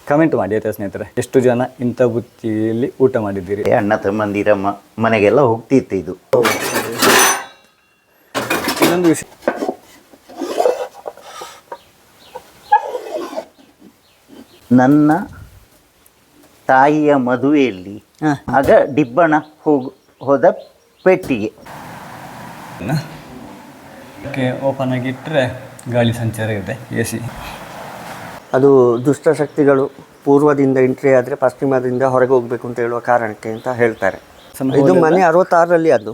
Comment ಮಾಡಿ ಆಯ್ತಾ ಸ್ನೇಹಿತರೆ, ಎಷ್ಟು ಜನ ಇಂಥ ಬುತ್ತಿಯಲ್ಲಿ ಊಟ ಮಾಡಿದ್ದೀರಿ. ಅಣ್ಣ ತಮ್ಮಂದಿರ ಮನೆಗೆಲ್ಲ ಹೋಗ್ತಿತ್ತು ಇದು. ಇನ್ನೊಂದು ವಿಷಯ, ನನ್ನ ತಾಯಿಯ ಮದುವೆಯಲ್ಲಿ ಆಗ ಡಿಬ್ಬಣ ಹೋದ ಪೆಟ್ಟಿಗೆ ಓಪನ್ ಆಗಿ ಇಟ್ಟರೆ ಗಾಳಿ ಸಂಚಾರ ಇದೆ, AC. ಅದು ದುಷ್ಟಶಕ್ತಿಗಳು ಪೂರ್ವದಿಂದ ಎಂಟ್ರಿ ಆದರೆ ಪಶ್ಚಿಮದಿಂದ ಹೊರಗೆ ಹೋಗಬೇಕು ಅಂತ ಹೇಳುವ ಕಾರಣಕ್ಕೆ ಅಂತ ಹೇಳ್ತಾರೆ. ಇದು ಮನೆ 66ರಲ್ಲಿ ಅದು.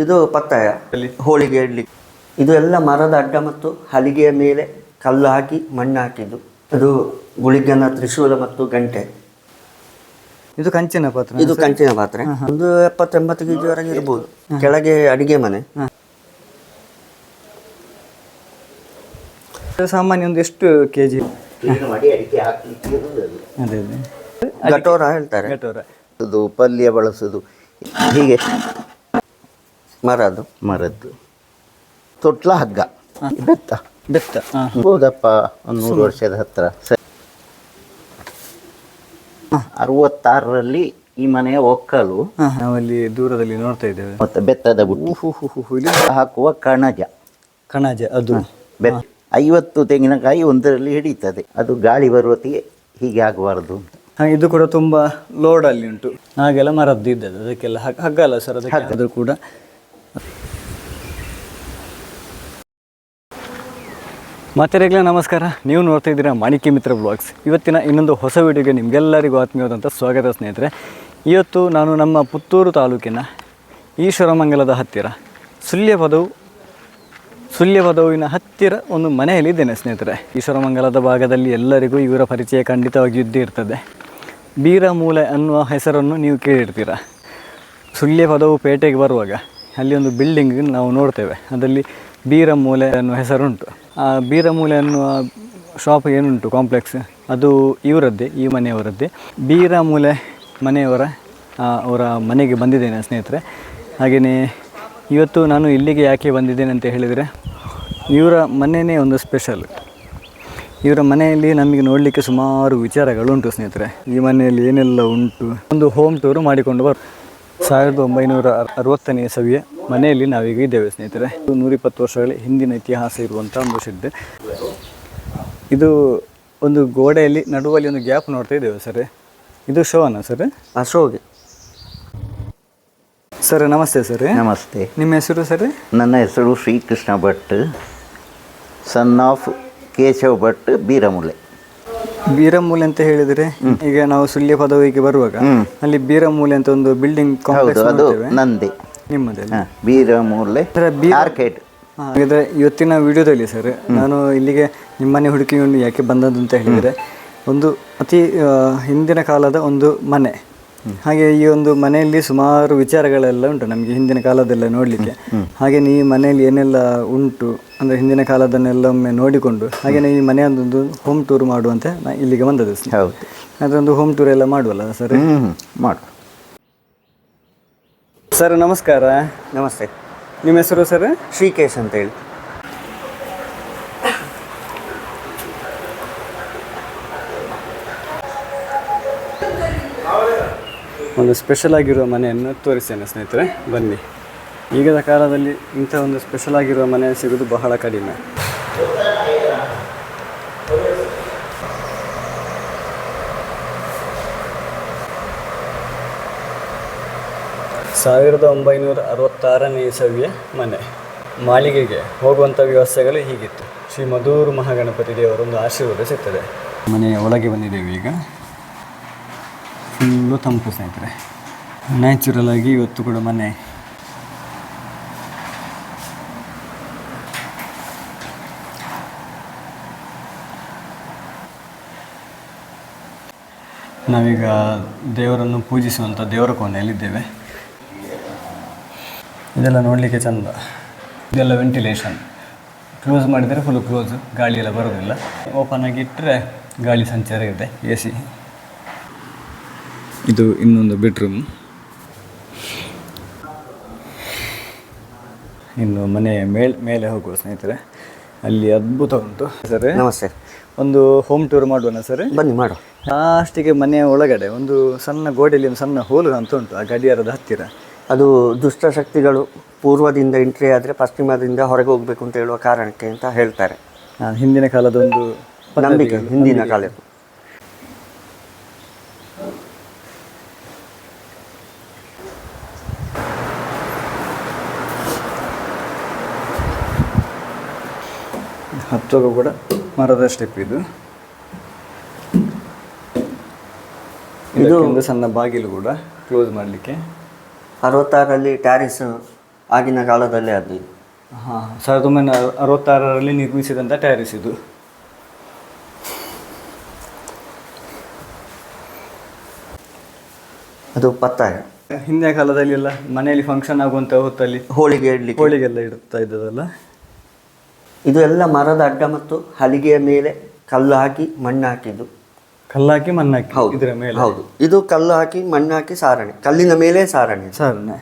ಇದು ಪತ್ತಾಯ ಹೋಳಿಗೆ ಇಡ್ಲಿಕ್ಕೆ. ಇದು ಎಲ್ಲ ಮರದ ಅಡ್ಡ ಮತ್ತು ಹಲಿಗೆಯ ಮೇಲೆ ಕಲ್ಲು ಹಾಕಿ ಮಣ್ಣು ಹಾಕಿದ್ದು. ಅದು ಗುಳಿಗನ ತ್ರಿಶೂಲ ಮತ್ತು ಗಂಟೆ. ಇದು ಕಂಚಿನ ಪಾತ್ರೆ. ಇದು ಕಂಚಿನ ಪಾತ್ರೆ. ಒಂದು 70-80 kg ವರೆಗೆ ಇರ್ಬೋದು. ಕೆಳಗೆ ಅಡಿಗೆ ಮನೆ. ಸಾಮಾನ್ಯ ಒಂದು ಎಷ್ಟು kg? ಅದೇ ಗಟೋರ ಹೇಳ್ತಾರೆ. ಗಟೋರ. ಅದು ಪಲ್ಯ ಬಳಸೋದು ಹೀಗೆ ಮರದ್ದು ತೊಟ್ಲ ಹಗ್ಗ ಬೆತ್ತ ಹೋದಪ್ಪ 100 ವರ್ಷದ ಹತ್ರ. 66ರಲ್ಲಿ ಈ ಮನೆಯ ಒಕ್ಕಲು. ನಾವಲ್ಲಿ ದೂರದಲ್ಲಿ ನೋಡ್ತಾ ಇದ್ದೇವೆ. ಮತ್ತೆ ಬೆತ್ತದ ಬುಟ್ಟಿ ಹಾಕುವ ಕಣಜ ಅದು ಬೆತ್ತ. 50 ತೆಂಗಿನಕಾಯಿ ಒಂದರಲ್ಲಿ ಹಿಡಿತದೆ. ಅದು ಗಾಳಿ ಬರುವತ್ತಿಗೆ ಹೀಗೆ ಆಗಬಾರ್ದು ಅಂತ. ಇದು ಕೂಡ ತುಂಬ ಲೋಡ್ ಅಲ್ಲಿ ಉಂಟು. ಹಾಗೆಲ್ಲ ಮರದ್ದು ಇದ್ದದ್ದು, ಅದಕ್ಕೆಲ್ಲ ಹಗ್ಗ ಅಲ್ಲ ಸರ್, ಅದು ಕೂಡ. ಮತ್ತೆ ರೇಗ್ಲ ನಮಸ್ಕಾರ, ನೀವು ನೋಡ್ತಾ ಇದ್ದೀರಾ ಮಾಣಿಕ್ಯ ಮಿತ್ರ ಬ್ಲಾಗ್ಸ್. ಇವತ್ತಿನ ಇನ್ನೊಂದು ಹೊಸ ವಿಡಿಯೋಗೆ ನಿಮಗೆಲ್ಲರಿಗೂ ಆತ್ಮೀಯವಾದಂಥ ಸ್ವಾಗತ ಸ್ನೇಹಿತರೆ. ಇವತ್ತು ನಾನು ನಮ್ಮ ಪುತ್ತೂರು ತಾಲೂಕಿನ ಈಶ್ವರಮಂಗಲದ ಹತ್ತಿರ ಸುಳ್ಯಪದವಿನ ಹತ್ತಿರ ಒಂದು ಮನೆಯಲ್ಲಿ ಇದ್ದೇನೆ ಸ್ನೇಹಿತರೆ. ಈಶ್ವರಮಂಗಲದ ಭಾಗದಲ್ಲಿ ಎಲ್ಲರಿಗೂ ಇವರ ಪರಿಚಯ ಖಂಡಿತವಾಗಿ ಇದ್ದೇ ಇರ್ತದೆ. ಬೀರಮೂಲೆ ಅನ್ನುವ ಹೆಸರನ್ನು ನೀವು ಕೇಳಿರ್ತೀರ. ಸುಳ್ಯಪದವು ಪೇಟೆಗೆ ಬರುವಾಗ ಅಲ್ಲಿ ಒಂದು ಬಿಲ್ಡಿಂಗ್ ನಾವು ನೋಡ್ತೇವೆ, ಅದರಲ್ಲಿ ಬೀರಮೂಲೆ ಅನ್ನುವ ಹೆಸರುಂಟು. ಆ ಬೀರಮೂಲೆ ಅನ್ನುವ ಶಾಪ್ ಏನುಂಟು ಕಾಂಪ್ಲೆಕ್ಸ್, ಅದು ಇವರದ್ದೇ, ಈ ಮನೆಯವರದ್ದೇ. ಬೀರಮೂಲೆ ಅವರ ಮನೆಗೆ ಬಂದಿದ್ದೇನೆ ಸ್ನೇಹಿತರೆ. ಹಾಗೆಯೇ ಇವತ್ತು ನಾನು ಇಲ್ಲಿಗೆ ಯಾಕೆ ಬಂದಿದ್ದೇನೆ ಅಂತ ಹೇಳಿದರೆ, ಇವರ ಮನೆಯೇ ಒಂದು ಸ್ಪೆಷಲ್. ಇವರ ಮನೆಯಲ್ಲಿ ನಮಗೆ ನೋಡಲಿಕ್ಕೆ ಸುಮಾರು ವಿಚಾರಗಳುಂಟು ಸ್ನೇಹಿತರೆ. ಈ ಮನೆಯಲ್ಲಿ ಏನೆಲ್ಲ ಉಂಟು, ಒಂದು ಹೋಮ್ ಟೂರು ಮಾಡಿಕೊಂಡು 1960ನೇ ಇಸವಿಯ ಮನೆಯಲ್ಲಿ ನಾವೀಗ ಇದ್ದೇವೆ ಸ್ನೇಹಿತರೆ. 120 ವರ್ಷಗಳ ಹಿಂದಿನ ಇತಿಹಾಸ ಇರುವಂಥ ಒಂದು ಶೆಡ್ ಇದು. ಒಂದು ಗೋಡೆಯಲ್ಲಿ ನಡುವಲ್ಲಿ ಒಂದು ಗ್ಯಾಪ್ ನೋಡ್ತಾ ಇದ್ದೇವೆ ಸರ್. ಇದು ಶೋನಾ ಸರ್? ಶೋಗೆ. ಸರ್ ನಮಸ್ತೆ ಸರ್. ನಮಸ್ತೆ. ನಿಮ್ಮ ಹೆಸರು ಸರ್? ನನ್ನ ಹೆಸರು ಶ್ರೀಕೃಷ್ಣ ಭಟ್, ಸನ್ ಆಫ್ ಕೇಶವ್ ಭಟ್, ಬೀರಮೂಲೆ ಅಂತ ಹೇಳಿದರೆ, ಈಗ ನಾವು ಸುಳ್ಯ ಪದವಿಗೆ ಬರುವಾಗ ಅಲ್ಲಿ ಬೀರಮೂಲೆ ಅಂತ ಒಂದು ಬಿಲ್ಡಿಂಗ್ ಕಾಂಪ್ಲೆಕ್ಸ್ ನೋಡ್ತೇವೆ. ನಂದೆ ನಿಮ್ಮದೇ ಬೀರಮೂಲೆ ಆರ್ಕೇಡ್. ಹಾಗಾದರೆ ಇವತ್ತಿನ ವಿಡಿಯೋದಲ್ಲಿ ಸರ್ ನಾನು ಇಲ್ಲಿಗೆ ನಿಮ್ಮನೆ ಹುಡುಕಿಕೊಂಡು ಯಾಕೆ ಬಂದದ್ದು ಅಂತ ಹೇಳಿದರೆ, ಒಂದು ಅತಿ ಹಿಂದಿನ ಕಾಲದ ಒಂದು ಮನೆ. ಹಾಗೆ ಈ ಒಂದು ಮನೆಯಲ್ಲಿ ಸುಮಾರು ವಿಚಾರಗಳೆಲ್ಲ ಉಂಟು ನಮಗೆ ಹಿಂದಿನ ಕಾಲದೆಲ್ಲ ನೋಡಲಿಕ್ಕೆ. ಹಾಗೆ ಈ ಮನೆಯಲ್ಲಿ ಏನೆಲ್ಲ ಉಂಟು ಅಂದರೆ ಹಿಂದಿನ ಕಾಲದನ್ನೆಲ್ಲ ಒಮ್ಮೆ ನೋಡಿಕೊಂಡು ಹಾಗೆಯೇ ಈ ಮನೆಯೊಂದೊಂದು ಹೋಮ್ ಟೂರ್ ಮಾಡುವಂತೆ ನಾನು ಇಲ್ಲಿಗೆ ಬಂದದ್ದು. ಹೌದು, ಅದೊಂದು ಹೋಮ್ ಟೂರ್ ಎಲ್ಲ ಮಾಡುವಲ್ಲ ಸರ್? ಮಾಡು ಸರ್. ನಮಸ್ಕಾರ. ನಮಸ್ತೆ. ನಿಮ್ಮ ಹೆಸರು ಸರ್? ಶ್ರೀಕೇಶ್ ಅಂತ ಹೇಳಿ. ಒಂದು ಸ್ಪೆಷಲ್ ಆಗಿರುವ ಮನೆಯನ್ನು ತೋರಿಸ್ತೇನೆ ಸ್ನೇಹಿತರೆ, ಬನ್ನಿ. ಈಗದ ಕಾಲದಲ್ಲಿ ಇಂಥ ಒಂದು ಸ್ಪೆಷಲ್ ಆಗಿರುವ ಮನೆ ಸಿಗೋದು ಬಹಳ ಕಡಿಮೆ. ಸಾವಿರದ 1966ನೇ ಇಸವಿಯ ಮನೆ. ಮಾಳಿಗೆಗೆ ಹೋಗುವಂಥ ವ್ಯವಸ್ಥೆಗಳು ಹೀಗಿತ್ತು. ಶ್ರೀ ಮಧೂರು ಮಹಾಗಣಪತಿ ದೇವರೊಂದು ಆಶೀರ್ವಾದ ಸಿಗ್ತದೆ. ಮನೆಯ ಒಳಗೆ ಬಂದಿದ್ದೇವೆ ಈಗ. ಫುಲ್ಲು ತಂಪು ಸ್ನೇಹಿತರೆ, ನ್ಯಾಚುರಲ್ ಆಗಿ ಇವತ್ತು ಕೂಡ ಮನೆ. ನಾವೀಗ ದೇವರನ್ನು ಪೂಜಿಸುವಂಥ ದೇವರ ಕೋಣೆಯಲ್ಲಿದ್ದೇವೆ. ಇದೆಲ್ಲ ನೋಡಲಿಕ್ಕೆ ಚಂದ. ಇದೆಲ್ಲ ವೆಂಟಿಲೇಷನ್. ಕ್ಲೋಸ್ ಮಾಡಿದರೆ ಫುಲ್ ಕ್ಲೋಸ್, ಗಾಳಿ ಎಲ್ಲ ಬರೋದಿಲ್ಲ. ಓಪನ್ ಆಗಿ ಇಟ್ಟರೆ ಗಾಳಿ ಸಂಚಾರ ಇದೆ, AC. ಇದು ಇನ್ನೊಂದು ಬೆಡ್ರೂಮ್. ಇನ್ನು ಮನೆಯ ಮೇಲೆ ಹೋಗುವ ಸ್ನೇಹಿತರೆ. ಅಲ್ಲಿ ಅದ್ಭುತ ಉಂಟು ಸರ್. ನಮಸ್ತೆ. ಒಂದು ಹೋಮ್ ಟೂರ್ ಮಾಡೋಣ ಸರ್. ಬನ್ನಿ ಮಾಡು. ಲಾಸ್ಟಿಗೆ ಮನೆಯ ಒಳಗಡೆ ಒಂದು ಸಣ್ಣ ಗೋಡೆಯಲ್ಲಿ ಒಂದು ಸಣ್ಣ ಹೋಲು ಅಂತ ಉಂಟು ಆ ಗಡಿಯಾರದ ಹತ್ತಿರ. ಅದು ದುಷ್ಟಶಕ್ತಿಗಳು ಪೂರ್ವದಿಂದ ಎಂಟ್ರಿ ಆದರೆ ಪಶ್ಚಿಮದಿಂದ ಹೊರಗೆ ಹೋಗಬೇಕು ಅಂತ ಹೇಳುವ ಕಾರಣಕ್ಕೆ ಅಂತ ಹೇಳ್ತಾರೆ. ಹಿಂದಿನ ಕಾಲದ ಒಂದು ನಂಬಿಕೆ, ಹಿಂದಿನ ಕಾಲದ. ಹತ್ತೋಗ ಕೂಡ ಮರದ ಸ್ಟೆಪ್ ಇದು. ಒಂದು ಸಣ್ಣ ಬಾಗಿಲು ಕೂಡ ಕ್ಲೋಸ್ ಮಾಡಲಿಕ್ಕೆ. 66ರಲ್ಲಿ ಟ್ಯಾರಿಸ್ ಆಗಿನ ಕಾಲದಲ್ಲೇ ಅದು ಇದು. 1966ರಲ್ಲಿ ನಿರ್ಮಿಸಿದಂಥ ಟ್ಯಾರಿಸ್ ಇದು. ಅದು ಪತ್ತಾಯ. ಹಿಂದಿನ ಕಾಲದಲ್ಲಿ ಎಲ್ಲ ಮನೆಯಲ್ಲಿ ಫಂಕ್ಷನ್ ಆಗುವಂಥ ಹೊತ್ತಲ್ಲಿ ಹೋಳಿಗೆಲ್ಲ ಇಡ್ತಾ ಇದ್ದದಲ್ಲ. ಇದು ಎಲ್ಲ ಮರದ ಅಡ್ಡ ಮತ್ತು ಹಲಿಗೆಯ ಮೇಲೆ ಕಲ್ಲು ಹಾಕಿ ಮಣ್ಣು ಹಾಕಿದ್ದು. ಕಲ್ಲು ಹಾಕಿ ಮಣ್ಣು ಹಾಕಿ ಇದರ ಮೇಲೆ. ಹೌದು, ಇದು ಕಲ್ಲು ಹಾಕಿ ಮಣ್ಣು ಹಾಕಿ ಸಾರಣೆ, ಕಲ್ಲಿನ ಮೇಲೆ ಸಾರಣೆ.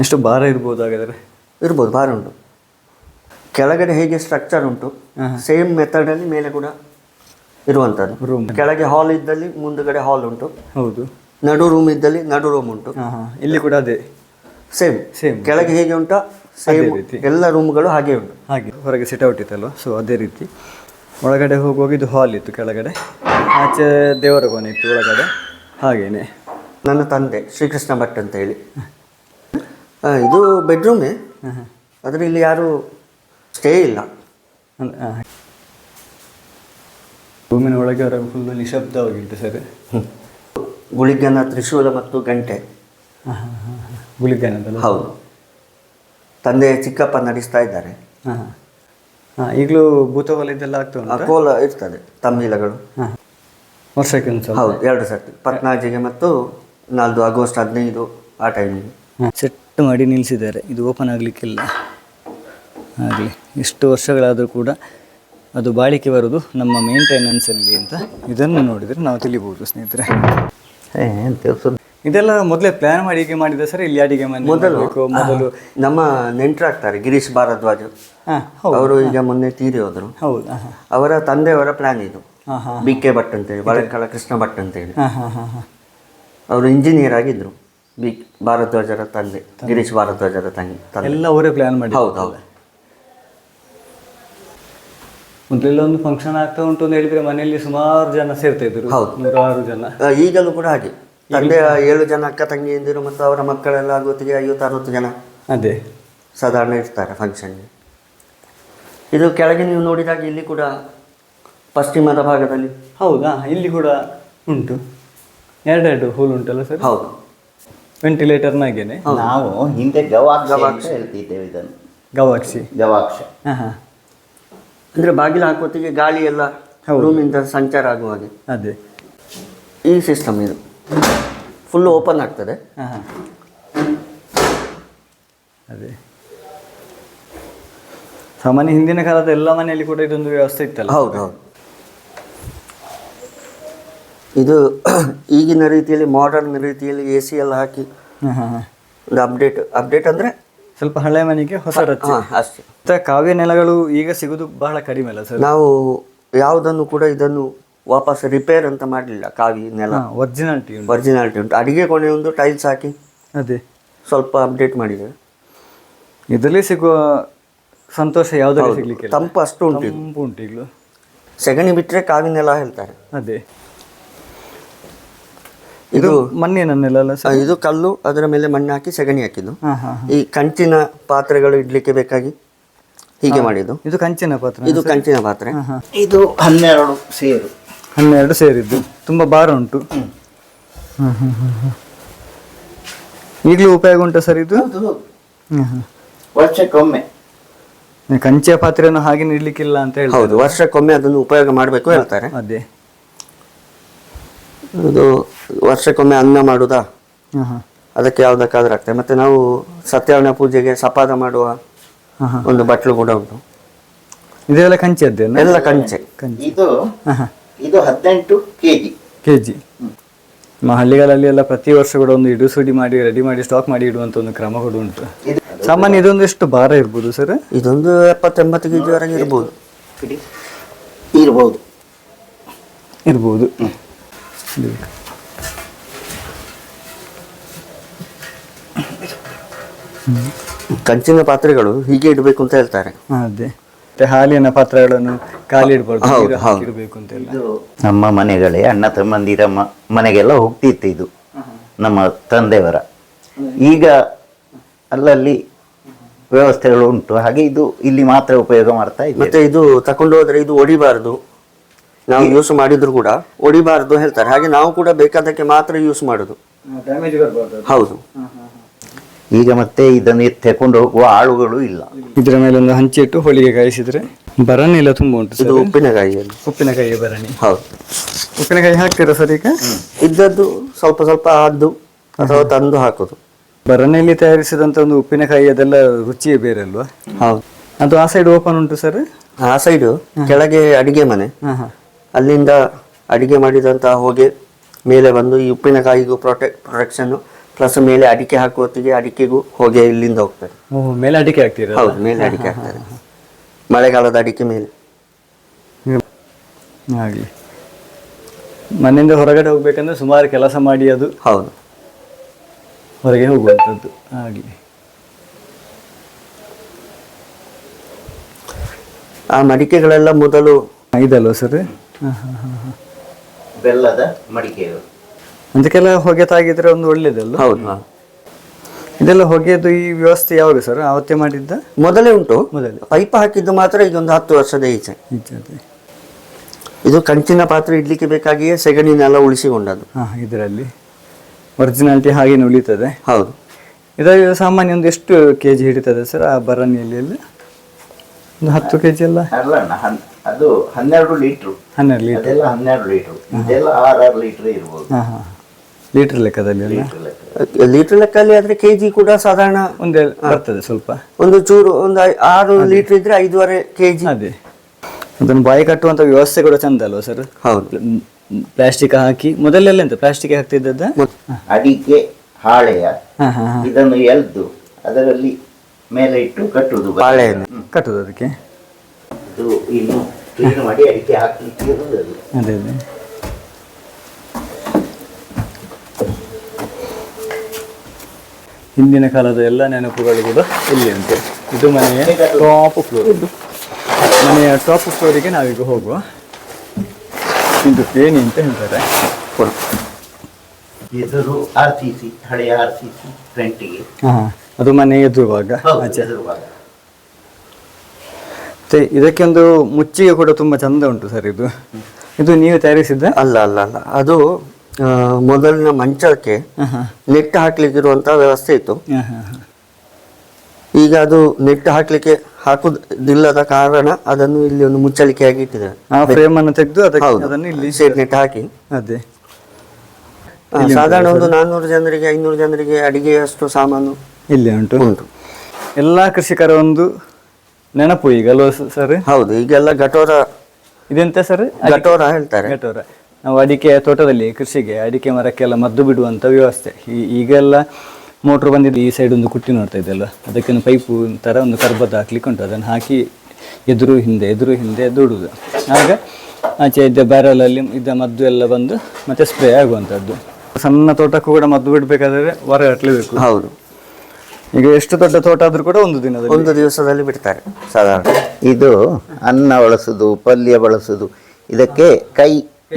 ಎಷ್ಟು ಭಾರ ಇರ್ಬೋದು ಹಾಗಾದರೆ? ಇರ್ಬೋದು, ಭಾರ ಉಂಟು. ಕೆಳಗಡೆ ಹೇಗೆ ಸ್ಟ್ರಕ್ಚರ್ ಉಂಟು ಸೇಮ್ ಮೆಥಡಲ್ಲಿ ಮೇಲೆ ಕೂಡ ಇರುವಂಥದ್ದು. ರೂಮ್ ಕೆಳಗೆ ಹಾಲ್ ಇದ್ದಲ್ಲಿ ಮುಂದುಗಡೆ ಹಾಲ್ ಉಂಟು. ಹೌದು. ನಡು ರೂಮ್ ಇದ್ದಲ್ಲಿ ನಡು ರೂಮ್ ಉಂಟು. ಇಲ್ಲಿ ಕೂಡ ಅದೇ ಸೇಮ್ ಕೆಳಗೆ ಹೇಗೆ ಉಂಟಾ ಸೇಮ್ ಎಲ್ಲ ರೂಮ್ಗಳು ಹಾಗೆ ಉಂಟು. ಹಾಗೆ ಹೊರಗೆ ಸಿಟ್ಔಟ್ ಇತ್ತಲ್ವ, ಸೊ ಅದೇ ರೀತಿ. ಒಳಗಡೆ ಹೋಗುವಾಗ ಇದು ಹಾಲ್ ಇತ್ತು, ಕೆಳಗಡೆ ಆಚೆ ದೇವರ ಕೋಣೆ ಇತ್ತು, ಒಳಗಡೆ ಹಾಗೇನೆ. ನನ್ನ ತಂದೆ ಶ್ರೀಕೃಷ್ಣ ಭಟ್ ಅಂತ ಹೇಳಿ. ಇದು ಬೆಡ್ರೂಮೇ, ಆದರೆ ಇಲ್ಲಿ ಯಾರು ಸ್ಟೇ ಇಲ್ಲ. ರೂಮಿನ ಒಳಗೆ ಹೊರಗೆ ಫುಲ್ಲು ನಿಶಬ್ದವಾಗಿತ್ತು ಸರ್. ಗುಳಿಗನ ತ್ರಿಶೂಲ ಮತ್ತು ಗಂಟೆ. ಗುಳಿಗನದಲ್ಲ? ಹೌದು. ತಂದೆ ಚಿಕ್ಕಪ್ಪ ನಡೆಸ್ತಾ ಇದ್ದಾರೆ. ಈಗಲೂ ಭೂತಕೋಲ ಇದೆಲ್ಲ ಆಗ್ತಾ ಉಂಟು? ಕೋಲ ಇರ್ತದೆ, ತಂಬಿಲಗಳು ವರ್ಷಕ್ಕೆ ಒಂದು. ಹೌದು, 2 ಸರ್ತಿ, 14ಗೆ ಮತ್ತು 4 ಆಗಸ್ಟ್ 15 ಆ ಟೈಮಿಗೆ ಸೆಟ್ ಮಾಡಿ ನಿಲ್ಲಿಸಿದ್ದಾರೆ. ಇದು ಓಪನ್ ಆಗಲಿಕ್ಕಿಲ್ಲ. ಆಗಲಿ ಇಷ್ಟು ವರ್ಷಗಳಾದರೂ ಕೂಡ ಅದು ಬಾಳಿಕೆ ಬರೋದು ನಮ್ಮ ಮೇಂಟೆನೆನ್ಸಲ್ಲಿ ಅಂತ ಇದನ್ನು ನೋಡಿದರೆ ನಾವು ತಿಳಿಬೋದು ಸ್ನೇಹಿತರೆ. ಇದೆಲ್ಲ ಮೊದಲೇ ಪ್ಲಾನ್ ಮಾಡಿ ಹೀಗೆ ಮಾಡಿದ ಸರ್? ಇಲ್ಲಿ ಅಡಿಗೆ ಮನೆ ಮೊದಲು ನಮ್ಮ ನೆಂಟರಾಗ್ತಾರೆ ಗಿರೀಶ್ ಭಾರದ್ವಾಜ್, ಅವರು ಈಗ ಮೊನ್ನೆ ತೀರಿ ಹೋದರು. ಹೌದು. ಅವರ ತಂದೆಯವರ ಪ್ಲಾನ್ ಇದು. BK ಭಟ್ ಅಂತೇಳಿ, ಬಳೆಕಳ ಕೃಷ್ಣ ಭಟ್ ಅಂತೇಳಿ. ಅವರು ಇಂಜಿನಿಯರ್ ಆಗಿದ್ರು. ಭಾರದ್ವಾಜರ ತಂದೆ, ಗಿರೀಶ್ ಭಾರದ್ವಾಜರ ತಂದೆ ಎಲ್ಲ ಅವರೇ ಪ್ಲಾನ್ ಮಾಡಿ. ಹೌದು ಹೌದು. ಮೊದಲೆಲ್ಲ ಒಂದು ಫಂಕ್ಷನ್ ಆಗ್ತಾ ಉಂಟು ಅಂತ ಹೇಳಿದ್ರೆ ಮನೆಯಲ್ಲಿ ಸುಮಾರು ಜನ ಸೇರ್ತಾ ಇದ್ರು. ಹೌದು, 106 ಜನ. ಈಗಲೂ ಕೂಡ ಹಾಗೆ. ತಂದೆಯ 7 ಜನ ಅಕ್ಕ ತಂಗಿಯಂದಿರು ಮತ್ತು ಅವರ ಮಕ್ಕಳೆಲ್ಲ ಆಗೋತ್ತಿಗೆ 50-60 ಜನ ಅದೇ ಸಾಧಾರಣ ಇರ್ತಾರೆ ಫಂಕ್ಷನ್ಗೆ. ಇದು ಕೆಳಗೆ ನೀವು ನೋಡಿದಾಗ ಇಲ್ಲಿ ಕೂಡ ಪಶ್ಚಿಮದ ಭಾಗದಲ್ಲಿ. ಹೌದಾ? ಇಲ್ಲಿ ಕೂಡ ಉಂಟು, 2 ಹೋಲ್ ಉಂಟಲ್ಲ ಸರ್? ಹೌದು, ವೆಂಟಿಲೇಟರ್ನಾಗೇನೆ. ನಾವು ಹಿಂದೆ ಗವಾಕ್ಷ ಹೇಳ್ತಿದ್ದೇವೆ ಇದನ್ನು. ಗವಾಕ್ಷ. ಅಂದರೆ ಬಾಗಿಲು ಹಾಕೋತ್ತಿಗೆ ಗಾಳಿ ಎಲ್ಲ ರೂಮಿಂದ ಸಂಚಾರ ಆಗುವ ಹಾಗೆ. ಅದೇ ಈ ಸಿಸ್ಟಮ್ ಇದು ಫುಲ್ ಓಪನ್ ಆಗ್ತದೆ. ಅದೇ ಸಾಮಾನ್ಯ ಹಿಂದಿನ ಕಾಲದ ಎಲ್ಲ ಮನೆಯಲ್ಲಿ ಕೂಡ ಇದೊಂದು ವ್ಯವಸ್ಥೆ ಇತ್ತಲ್ಲ? ಹೌದು ಹೌದು. ಇದು ಈಗಿನ ರೀತಿಯಲ್ಲಿ ಮಾಡರ್ನ್ ರೀತಿಯಲ್ಲಿ AC ಎಲ್ಲ ಹಾಕಿ ಒಂದು ಅಪ್ಡೇಟ್ ಅಂದರೆ ಸ್ವಲ್ಪ ಹಳೆ ಮನೆಗೆ ಹೊಸ ರಚನೆ ಅಷ್ಟೇ. ಕಾವ್ಯ ನೆಲಗಳು ಈಗ ಸಿಗೋದು ಬಹಳ ಕಡಿಮೆ ಅಲ್ಲ ಸರ್? ನಾವು ಯಾವುದನ್ನು ಕೂಡ ಇದನ್ನು ವಾಪಸ್ ರಿಪೇರ್ ಅಂತ ಮಾಡಲಿಲ್ಲ. ಕಾವಿ ನೆಲ ಒರಿಜಿನಾಲಿಟಿ ಉಂಟು. ಅಡಿಗೆ ಕೊನೆ ಒಂದು ಟೈಲ್ಸ್ ಹಾಕಿ ಅದೇ ಸ್ವಲ್ಪ ಅಪ್ಡೇಟ್ ಮಾಡಿದ್ದೇವೆ. ಇದರಲ್ಲಿ ಸಿಗುವ ಸಂತೋಷ ಯಾವುದರಲ್ಲಿ ಸಿಗ್ಲಿಕ್ಕೆ? ತಂಪು ಅಷ್ಟು ಉಂಟು ಈಗಲೂ. ಸೆಗಣಿ ಬಿಟ್ಟರೆ ಕಾವಿ ನೆಲ ಹೇಳ್ತಾರೆ. ಅದೇ ಇದು ಮಣ್ಣಿನ ನೆಲ ಅಲ್ಲ ಸರ್? ಇದು ಕಲ್ಲು, ಅದರ ಮೇಲೆ ಮಣ್ಣು ಹಾಕಿ ಸೆಗಣಿ ಹಾಕಿದ್ದು. ಈ ಕಂಚಿನ ಪಾತ್ರೆಗಳು ಇಡ್ಲಿಕ್ಕೆ ಬೇಕಾಗಿ ಹೀಗೆ ಮಾಡಿದ್ದು. ಇದು ಕಂಚಿನ ಪಾತ್ರೆ? ಇದು ಕಂಚಿನ ಪಾತ್ರೆ. ಇದು 12 ಸೇರಿದ್ದು. ತುಂಬ ಭಾರ ಉಂಟು. ಈಗಲೂ ಉಪಯೋಗ ಉಂಟು ಸರ್ ಇದು? ವರ್ಷಕ್ಕೊಮ್ಮೆ. ಕಂಚಿಯ ಪಾತ್ರೆಯನ್ನು ಹಾಗೆ ಇಡ್ಲಿಕ್ಕಿಲ್ಲ ಅಂತ ಹೇಳಿ? ಹೌದು, ವರ್ಷಕ್ಕೊಮ್ಮೆ ಅದನ್ನು ಉಪಯೋಗ ಮಾಡಬೇಕು ಹೇಳ್ತಾರೆ. ಅದೇ ಇದು ವರ್ಷಕ್ಕೊಮ್ಮೆ ಅನ್ನ ಮಾಡುದಾ, ಅದಕ್ಕೆ ಯಾವುದಕ್ಕಾದ್ರೂ ಆಗ್ತದೆ. ಮತ್ತೆ ನಾವು ಸತ್ಯನಾರಾಯಣ ಪೂಜೆಗೆ ಸಪಾದ ಮಾಡುವ ಒಂದು ಬಟ್ಲು ಕೂಡ ಉಂಟು. ಇದೆಲ್ಲ ಕಂಚಿಯದ್ದೇ? ಎಲ್ಲ ಕಂಚೆ. ಇದು 18 kg. ನಮ್ಮ ಹಳ್ಳಿಗಳಲ್ಲಿ ಎಲ್ಲ ಪ್ರತಿ ವರ್ಷ ಕೂಡ ಒಂದು ಇಡುಸುಡಿ ಮಾಡಿ ರೆಡಿ ಮಾಡಿ ಸ್ಟಾಕ್ ಮಾಡಿ ಇಡುವಂತ ಒಂದು ಕ್ರಮ ಕೂಡ ಉಂಟು. ಸಾಮಾನ್ಯ ಇದೊಂದು ಎಷ್ಟು ಭಾರ ಇರ್ಬೋದು ಸರ್? ಇದೊಂದು 70-80 kg ವರೆಗೆ ಇರ್ಬೋದು. ಇರ್ಬೋದು ಇರ್ಬೋದು. ಕಂಚಿನ ಪಾತ್ರೆಗಳು ಹೀಗೆ ಇಡಬೇಕು ಅಂತ ಹೇಳ್ತಾರೆ. ಅದೇ ಮತ್ತೆ ಹಾಲಿನ ಪಾತ್ರೆಗಳನ್ನು ಖಾಲಿ ಇಡಬಾರ್ದು, ಹೌದು, ಹೌದು. ಇಡಬೇಕು ಅಂತ ಎಲ್ಲ. ಇದು ನಮ್ಮ ಮನೆಗಳೇ ಅಣ್ಣ ತಮ್ಮಂದಿರ ಮನೆಗೆಲ್ಲ ಹೋಗ್ತಿತ್ತು ಇದು ನಮ್ಮ ತಂದೆಯವರ. ಈಗ ಅಲ್ಲಲ್ಲಿ ವ್ಯವಸ್ಥೆಗಳು ಉಂಟು, ಹಾಗೆ ಇದು ಇಲ್ಲಿ ಮಾತ್ರ ಉಪಯೋಗ ಮಾಡ್ತಾ ಇದ್ದೀವಿ. ಮತ್ತೆ ಇದು ತಕೊಂಡು ಹೋದ್ರೆ ಇದು ಒಡಿಬಾರ್ದು, ನಾವು ಯೂಸ್ ಮಾಡಿದ್ರು ಕೂಡ ಒಡಿಬಾರ್ದು ಹೇಳ್ತಾರೆ. ಹಾಗೆ ನಾವು ಕೂಡ ಬೇಕಾದಕ್ಕೆ ಮಾತ್ರ ಯೂಸ್ ಮಾಡುದು. ಡ್ಯಾಮೇಜ್ ಬರಬಾರ್ದು. ಹೌದು. ಈಗ ಮತ್ತೆ ಇದನ್ನು ತಕೊಂಡು ಹೋಗುವ ಆಳುಗಳು ಇಲ್ಲ. ಇದರ ಮೇಲೆ ಒಂದು ಹಂಚಿ ಇಟ್ಟು ಹೋಳಿಗೆ ಕಾಯಿಸಿದ್ರೆ ಬರಣಿ ಎಲ್ಲ ತುಂಬ ಉಂಟು ಇದು ಸರ್. ಉಪ್ಪಿನಕಾಯಿಯಲ್ಲಿ. ಉಪ್ಪಿನಕಾಯಿ ಬರಣಿ. ಹೌದು. ಉಪ್ಪಿನಕಾಯಿ ಹಾಕ್ತೀರಾ ಸರ್ ಈಗ? ಇದ್ದದ್ದು ಸ್ವಲ್ಪ ಸ್ವಲ್ಪ ಆದ್ದು ಅಥವಾ ತಂದು ಹಾಕುದು. ಬರಣಿಯಲ್ಲಿ ತಯಾರಿಸಿದಂತ ಒಂದು ಉಪ್ಪಿನಕಾಯಿ ಅದೆಲ್ಲ ರುಚಿಯೇ ಬೇರೆ ಅಲ್ವಾ? ಹೌದು. ಅದು ಆ ಸೈಡ್ ಓಪನ್ ಉಂಟು ಸರ್. ಆ ಸೈಡು ಕೆಳಗೆ ಅಡಿಗೆ ಮನೆ, ಅಲ್ಲಿಂದ ಅಡಿಗೆ ಮಾಡಿದಂತಹ ಹೊಗೆ ಮೇಲೆ ಬಂದು ಈ ಉಪ್ಪಿನಕಾಯಿಗೂ ಪ್ರೊಟೆಕ್ಷನ್ ಪ್ಲಸ್ ಮೇಲೆ ಅಡಿಕೆ ಹಾಕುವತ್ತಿಗೆ ಅಡಿಕೆಗೂ ಹೊಗೆ ಇಲ್ಲಿಂದ ಹೋಗ್ತದೆ. ಮೇಲೆ ಅಡಿಕೆ ಹಾಕ್ತೀರಾ? ಹೌದು, ಮೇಲೆ ಅಡಿಕೆ ಹಾಕ್ತಾರೆ. ಮಳೆಗಾಲದ ಅಡಿಕೆ ಮೇಲೆ. ಆಗಲಿ. ಮನೆಯಿಂದ ಹೊರಗಡೆ ಹೋಗ್ಬೇಕಂದ್ರೆ ಸುಮಾರು ಕೆಲಸ ಮಾಡಿ ಅದು ಹೌದು ಹೊರಗೆ ಹೋಗುವಂಥದ್ದು. ಆಗಲಿ. ಆ ಮಡಿಕೆಗಳೆಲ್ಲ ಮೊದಲು ಇದಲ್ವ ಸರ್? ಬೆಲ್ಲದ ಮಡಿಕೆಗಳು ಅದಕ್ಕೆಲ್ಲ ಹೊಗೆ ತಾಗಿದ್ರೆ ಒಂದು ಒಳ್ಳೇದಲ್ಲ? ಹೌದು. ಇದೆಲ್ಲ ಹೊಗೆದು ಈ ವ್ಯವಸ್ಥೆ ಯಾವಾಗ ಸರ್? ಆವತ್ತೇ ಮಾಡಿದ್ದ? ಮೊದಲೇ ಉಂಟು. ಮೊದಲೇ ಪೈಪ್ ಹಾಕಿದ್ದು ಮಾತ್ರ ಈಗ ಒಂದು 10 ವರ್ಷದ ಈಚೆ. ಇದು ಕಂಚಿನ ಪಾತ್ರೆ ಇಡ್ಲಿಕ್ಕೆ ಬೇಕಾಗಿಯೇ ಸೆಗಣಿನೆಲ್ಲ ಉಳಿಸಿಕೊಂಡದ್ದು. ಇದರಲ್ಲಿ ಒರಿಜಿನಾಲಿಟಿ ಹಾಗೇನು ಉಳಿತದೆ. ಹೌದು. ಇದರಲ್ಲಿ ಸಾಮಾನ್ಯ ಒಂದು ಎಷ್ಟು ಕೆಜಿ ಹಿಡಿತದೆ ಸರ್ ಆ ಬರಣಿಯಲ್ಲಿ? ಎಲ್ಲ ಒಂದು 10 kg ಎಲ್ಲ ಅಲ್ಲ, ಅದು 12 ಲೀಟ್ರು. 12 ಲೀಟರ್. ಅದೆಲ್ಲ 12 ಲೀಟ್ರು, ಇದೆಲ್ಲ 6 ಲೀಟರ್ ಇರ್ಬೋದು. ಲೀಟರ್ ಲೆಕ್ಕದಲ್ಲಿ ಅಲ್ಲ? ಲೀಟರ್ ಲೆಕ್ಕಲ್ಲಿ ಆದ್ರೆ ಕೆಜಿ ಕೂಡ ಸಾಧಾರಣ ಒಂದೇ ಬರ್ತದೆ ಸ್ವಲ್ಪ. ಒಂದು ಚೂರು ಒಂದು 6 ಲೀಟರ್ ಇದ್ರೆ 5.5 kg. ಅದೇ ಅದನ್ನು ಬಾಯಿ ಕಟ್ಟುವಂತ ವ್ಯವಸ್ಥೆ ಕೂಡ ಚಂದ ಅಲ್ವಾ ಸರ್? ಹೌದು. ಪ್ಲಾಸ್ಟಿಕ್ ಹಾಕಿ ಮೊದಲೆಲ್ಲ ಎಂತ ಪ್ಲಾಸ್ಟಿಕ್ ಹಾಕ್ತಿದ್ದದ್ದ? ಅಡಿಕೆ ಹಾಳೆಯ ಇದನ್ನು ಎಲ್ದು ಅದರಲ್ಲಿ ಮೇಲೆ ಇಟ್ಟು ಕಟ್ಟುವುದು. ಬಾಳೆಹಣ್ಣು ಕಟ್ಟುದು ಅದಕ್ಕೆ. ಇದು ಇನ್ನು ಕ್ಲೀನ್ ಮಾಡಿ ಅಡಿಕೆ ಹಾಕ್ಲಿಕ್ಕೆ ಇರುವುದು. ಅದೇ ಅದೇ. ಹಿಂದಿನ ಕಾಲದ ಎಲ್ಲ ನೆನಪುಗಳು ಕೂಡ ಇಲ್ಲಿ ಉಂಟು. ಇದು ಮನೆಯ ಟಾಪ್ ಫ್ಲೋರ್. ಮನೆಯ ಟಾಪ್ ಫ್ಲೋರಿಗೆ ನಾವೀಗ ಹೋಗುವ. ಇದು ಏನಿ ಅಂತ ಹೇಳ್ತಾರೆ. ಎದುರು RCC, ಹಳೆಯ RCC ಫ್ರಂಟಿಗೆ. ಅದು ಮನೆ ಎದುರುವಾಗ ಆಚೆ. ಮತ್ತೆ ಇದಕ್ಕೆ ಒಂದು ಮುಚ್ಚಿಗೆ ಕೂಡ ತುಂಬಾ ಚಂದ ಉಂಟು ಸರ್. ಇದು ನೀವು ತಯಾರಿಸಿದ್ದ? ಅಲ್ಲ ಅಲ್ಲ ಅಲ್ಲ, ಅದು ಮೊದಲಿನ ಮಂಚಕ್ಕೆ ನೆಟ್ ಹಾಕ್ಲಿಕ್ಕಿರುವಂತಹ ವ್ಯವಸ್ಥೆ ಇತ್ತು. ಈಗ ಅದು ನೆಟ್ ಹಾಕುದಿಲ್ಲದ ಕಾರಣ ಅದನ್ನು ಇಲ್ಲಿ ಒಂದು ಮುಚ್ಚಳಿಕೆಯಾಗಿ ಇಟ್ಟಿದ್ದಾರೆ. ಆ ಫ್ರೇಮ್ ಅನ್ನು ತೆಗೆದು ಅದನ್ನು ಇಲ್ಲಿ ಸೇಡ್ ನೆಟ್ ಹಾಕಿ. ಅದೇ ಸಾಧಾರಣ ಒಂದು 400 ಜನರಿಗೆ 500 ಜನರಿಗೆ ಅಡಿಗೆಯಷ್ಟು ಸಾಮಾನು ಇಲ್ಲಿ ಉಂಟು. ಎಲ್ಲಾ ಕೃಷಿಕರ ಒಂದು ನೆನಪು ಈಗ ಅಲ್ವಾ ಸರ್? ಹೌದು. ಈಗೆಲ್ಲ ಗಟೋರ. ಇದೆಂತ ಸರ್? ಗಟೋರ ಹೇಳ್ತಾರೆ. ಗಟೋರ. ನಾವು ಅಡಿಕೆ ತೋಟದಲ್ಲಿ ಕೃಷಿಗೆ ಅಡಿಕೆ ಮರಕ್ಕೆಲ್ಲ ಮದ್ದು ಬಿಡುವಂತ ವ್ಯವಸ್ಥೆ. ಈಗೆಲ್ಲ ಮೋಟ್ರ್ ಬಂದಿದ್ದು ಈ ಸೈಡ್ ಒಂದು ಕುಟ್ಟಿ ನೋಡ್ತಾ ಇದೆಯಲ್ಲ, ಅದಕ್ಕೆ ಒಂದು ಪೈಪು ತರ ಒಂದು ಕರ್ಬದ ಹಾಕ್ಲಿಕ್ಕೆ ಉಂಟು. ಅದನ್ನು ಹಾಕಿ ಎದುರು ಹಿಂದೆ ದುಡುದು. ಆಗ ಆಚೆ ಇದ್ದ ಬ್ಯಾರಲಲ್ಲಿ ಇದ್ದ ಮದ್ದು ಎಲ್ಲ ಬಂದು ಮತ್ತೆ ಸ್ಪ್ರೇ ಆಗುವಂಥದ್ದು. ಸಣ್ಣ ತೋಟಕ್ಕೂ ಕೂಡ ಮದ್ದು ಬಿಡಬೇಕಾದ್ರೆ ಹೊರ ಕಟ್ಟಲೇಬೇಕು. ಹೌದು. ಈಗ ಎಷ್ಟು ದೊಡ್ಡ ತೋಟ ಆದ್ರೂ ಕೂಡ ಒಂದು ದಿವಸದಲ್ಲಿ ಬಿಡ್ತಾರೆ ಸಾಧಾರಣ. ಇದು ಅನ್ನ ಬಳಸುದು, ಪಲ್ಯ ಬಳಸುದು, ಇದಕ್ಕೆ ಕೈ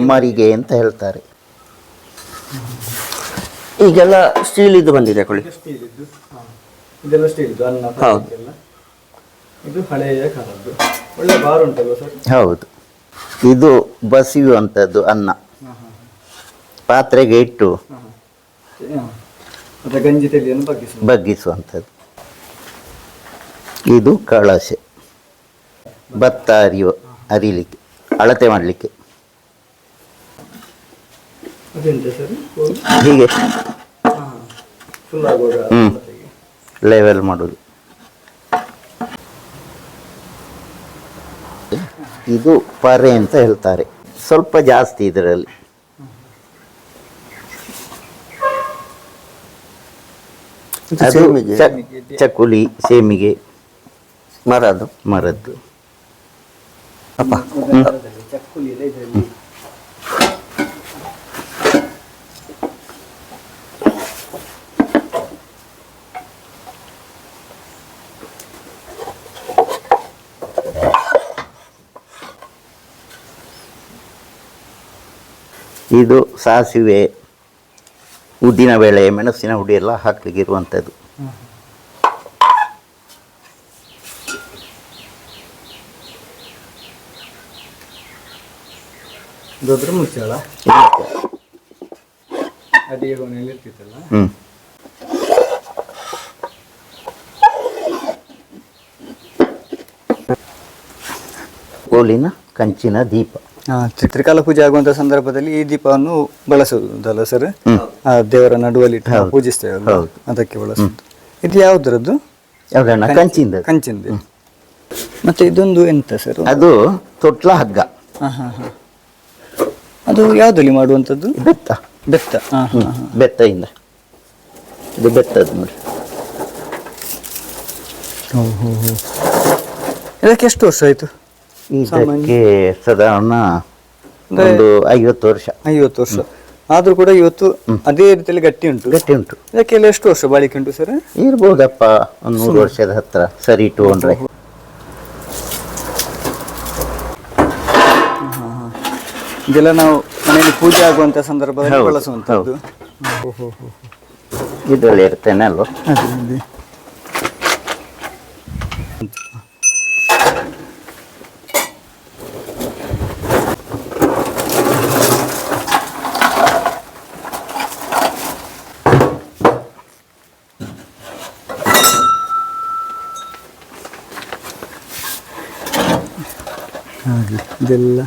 ಮರಿಗೆ ಅಂತ ಹೇಳ್ತಾರೆ. ಈಗೆಲ್ಲ ಸ್ಟೀಲ್ ಇದು ಬಂದಿದೆ ಕೊಳ್ಳಿ. ಇದೆಲ್ಲ ಸ್ಟೀಲ್. ಹೌದು. ಇದು ಹಳೆಯ ಕಾಲದ್ದು. ಒಳ್ಳೆ ಬಾರ್ ಉಂಟಲ್ವ ಸರ್? ಹೌದು. ಇದು ಬಸಿಯುವಂಥದ್ದು ಅನ್ನ ಪಾತ್ರೆಗೆ ಇಟ್ಟು ಗಂಜಿ ತೆಲಿಯನ್ನು ಬಗ್ಗಿಸುವಂಥದ್ದು. ಇದು ಕಳಶೆ, ಭತ್ತ ಅರಿಲಿಕ್ಕೆ, ಅಳತೆ ಮಾಡಲಿಕ್ಕೆ. ಹೀಗೆ ಲೆವೆಲ್ ಮಾಡೋದು. ಇದು ಪರೆ ಅಂತ ಹೇಳ್ತಾರೆ, ಸ್ವಲ್ಪ ಜಾಸ್ತಿ ಇದರಲ್ಲಿ. ಅದು ಸೇಮಿಗೆ ಚಕ್ಕುಲಿ ಸೇಮಿಗೆ ಮರದ್ದು. ಮರದ್ದು. ಅಪ್ಪ ಇದು ಸಾಸಿವೆ, ಉದ್ದಿನ ಬೇಳೆ, ಮೆಣಸಿನ ಹುಡಿ ಎಲ್ಲ ಹಾಕ್ಲಿಕ್ಕೆ ಇರುವಂಥದ್ದು. ದೊಡ್ಡ ಮುಚ್ಚಳ ಅಡಿಗೆ ಕೋಣೆಯಲ್ಲಿ ಇರ್ತಿತ್ತಲ್ಲ. ಕೋಲಿನ ಕಂಚಿನ ದೀಪ. ತ್ರಿಕಾಲ ಪೂಜೆ ಆಗುವಂತ ಸಂದರ್ಭದಲ್ಲಿ ಈ ದೀಪವನ್ನು ಬಳಸುವುದಲ್ಲ ಸರ್? ಆ ದೇವರ ನಡುವಲ್ಲಿ ಇಟ್ಟು ನಾವು ಪೂಜಿಸ್ತೇವೆ, ಅದಕ್ಕೆ ಬಳಸುವುದು. ಇದು ಯಾವುದ್ರದ್ದು? ಯಾವ್ದಣ್ಣ? ಕಂಚಿಂದ. ಕಂಚಿಂದ. ಮತ್ತೆ ಇದೊಂದು ಎಂತ ಸರ್? ಅದು ತೊಟ್ಲ ಹಗ್ಗ. ಅದು ಯಾವುದಲ್ಲಿ ಮಾಡುವಂಥದ್ದು? ಬೆತ್ತ. ಬೆತ್ತ. ಬೆತ್ತದಿಂದ. ಇದು ಬೆತ್ತದ್ದು ನೋಡಿ. ಇದಕ್ಕೆ ಎಷ್ಟು ವರ್ಷ ಆಯ್ತು? ಇದಕ್ಕೆ ಸಾಧಾರಣ ಒಂದು 50 ವರ್ಷ. 50 ವರ್ಷ ಆದ್ರೂ ಕೂಡ ಇವತ್ತು ಅದೇ ರೀತಿಯಲ್ಲಿ ಗಟ್ಟಿ ಉಂಟು. ಗಟ್ಟಿ ಉಂಟು. ಇದಕ್ಕೆಲ್ಲ ಎಷ್ಟು ವರ್ಷ ಬಾಳಿಕೆ ಉಂಟು ಸರ್? ಇರ್ಬೋದಪ್ಪ, ಒಂದು 100 ವರ್ಷದ ಹತ್ರ ಸರಿ ಇಟ್ಟುಕೊಂಡ್ರೆ. ಇದೆಲ್ಲ ನಾವು ಮನೆಯಲ್ಲಿ ಪೂಜೆ ಆಗುವಂತ ಸಂದರ್ಭದಲ್ಲಿ ಬಳಸುವಂತದ್ದು. ಇದರಲ್ಲಿ ಇರ್ತೇನೆ ಅಲ್ವಾ? ಇದೆಲ್ಲ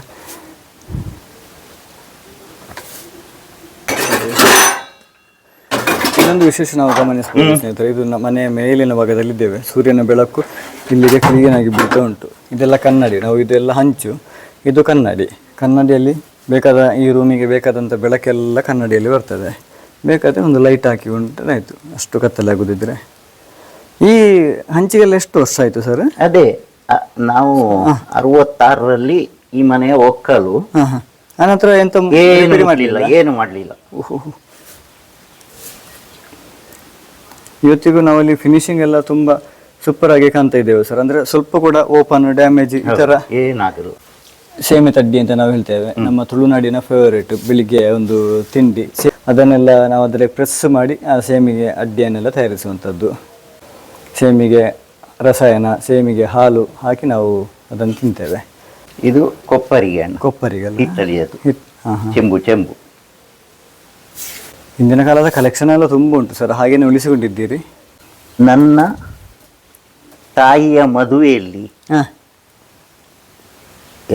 ಇನ್ನೊಂದು ವಿಶೇಷ ನಾವು ಗಮನಿಸಬಹುದು ಸ್ನೇಹಿತರೆ, ಇದು ಮನೆಯ ಮೇಲಿನ ಭಾಗದಲ್ಲಿದ್ದೇವೆ. ಸೂರ್ಯನ ಬೆಳಕು ಇಲ್ಲಿಗೆ ಕ್ಲೀನ್ ಆಗಿ ಬೀಳ್ತಾ ಉಂಟು. ಇದೆಲ್ಲ ಕನ್ನಡಿ, ನಾವು ಇದೆಲ್ಲ ಹಂಚು, ಇದು ಕನ್ನಡಿ. ಕನ್ನಡಿಯಲ್ಲಿ ಬೇಕಾದ ಈ ರೂಮಿಗೆ ಬೇಕಾದಂಥ ಬೆಳಕೆಲ್ಲ ಕನ್ನಡಿಯಲ್ಲಿ ಬರ್ತದೆ. ಬೇಕಾದರೆ ಒಂದು ಲೈಟ್ ಹಾಕಿ ಉಂಟಾಯಿತು, ಅಷ್ಟು ಕತ್ತಲಾಗುದಿದ್ರೆ. ಈ ಹಂಚಿಗೆಲ್ಲ ಎಷ್ಟು ವರ್ಷ ಆಯಿತು ಸರ್? ಅದೇ ನಾವು 66ರಲ್ಲಿ ಈ ಮನೆಯ ಒಕ್ಕಲು. ಆನಂತರ ಎಂತ ಏನು ಮಾಡಲಿಲ್ಲ. ಇವತ್ತಿಗೂ ನಾವಲ್ಲಿ ಫಿನಿಶಿಂಗ್ ಎಲ್ಲ ತುಂಬಾ ಸೂಪರ್ ಆಗಿ ಕಾಣ್ತಾ ಇದ್ದೇವೆ ಸರ್. ಅಂದ್ರೆ ಸ್ವಲ್ಪ ಕೂಡ ಓಪನ್ ಡ್ಯಾಮೇಜ್ ಈ ತರ ಏನಾದ್ರು. ಸೇಮೆ ತಡ್ಡಿ ಅಂತ ನಾವು ಹೇಳ್ತೇವೆ, ನಮ್ಮ ತುಳುನಾಡಿನ ಫೇವರೇಟ್ ಬೆಳಿಗ್ಗೆ ಒಂದು ತಿಂಡಿ. ಅದನ್ನೆಲ್ಲ ನಾವು ಅದರಲ್ಲಿ ಪ್ರೆಸ್ ಮಾಡಿ ಆ ಸೇಮಿಗೆ ಅಡ್ಡಿಯನ್ನೆಲ್ಲ ತಯಾರಿಸುವಂಥದ್ದು. ಸೇಮಿಗೆ ರಸಾಯನ, ಸೇಮಿಗೆ ಹಾಲು ಹಾಕಿ ನಾವು ಅದನ್ನು ತಿಂತೇವೆ. ಇದು ಕೊಪ್ಪರಿಗೆ ಹಣ್ಣು. ಕೊಪ್ಪರಿಗೆಲ್ಲ ಇಟ್ಟಲಿ ಅದು ಚೆಂಬು ಚೆಂಬು. ಹಿಂದಿನ ಕಾಲದ ಕಲೆಕ್ಷನ್ ಎಲ್ಲ ತುಂಬ ಉಂಟು ಸರ್, ಹಾಗೇನೆ ಉಳಿಸಿಕೊಂಡಿದ್ದೀರಿ. ನನ್ನ ತಾಯಿಯ ಮದುವೆಯಲ್ಲಿ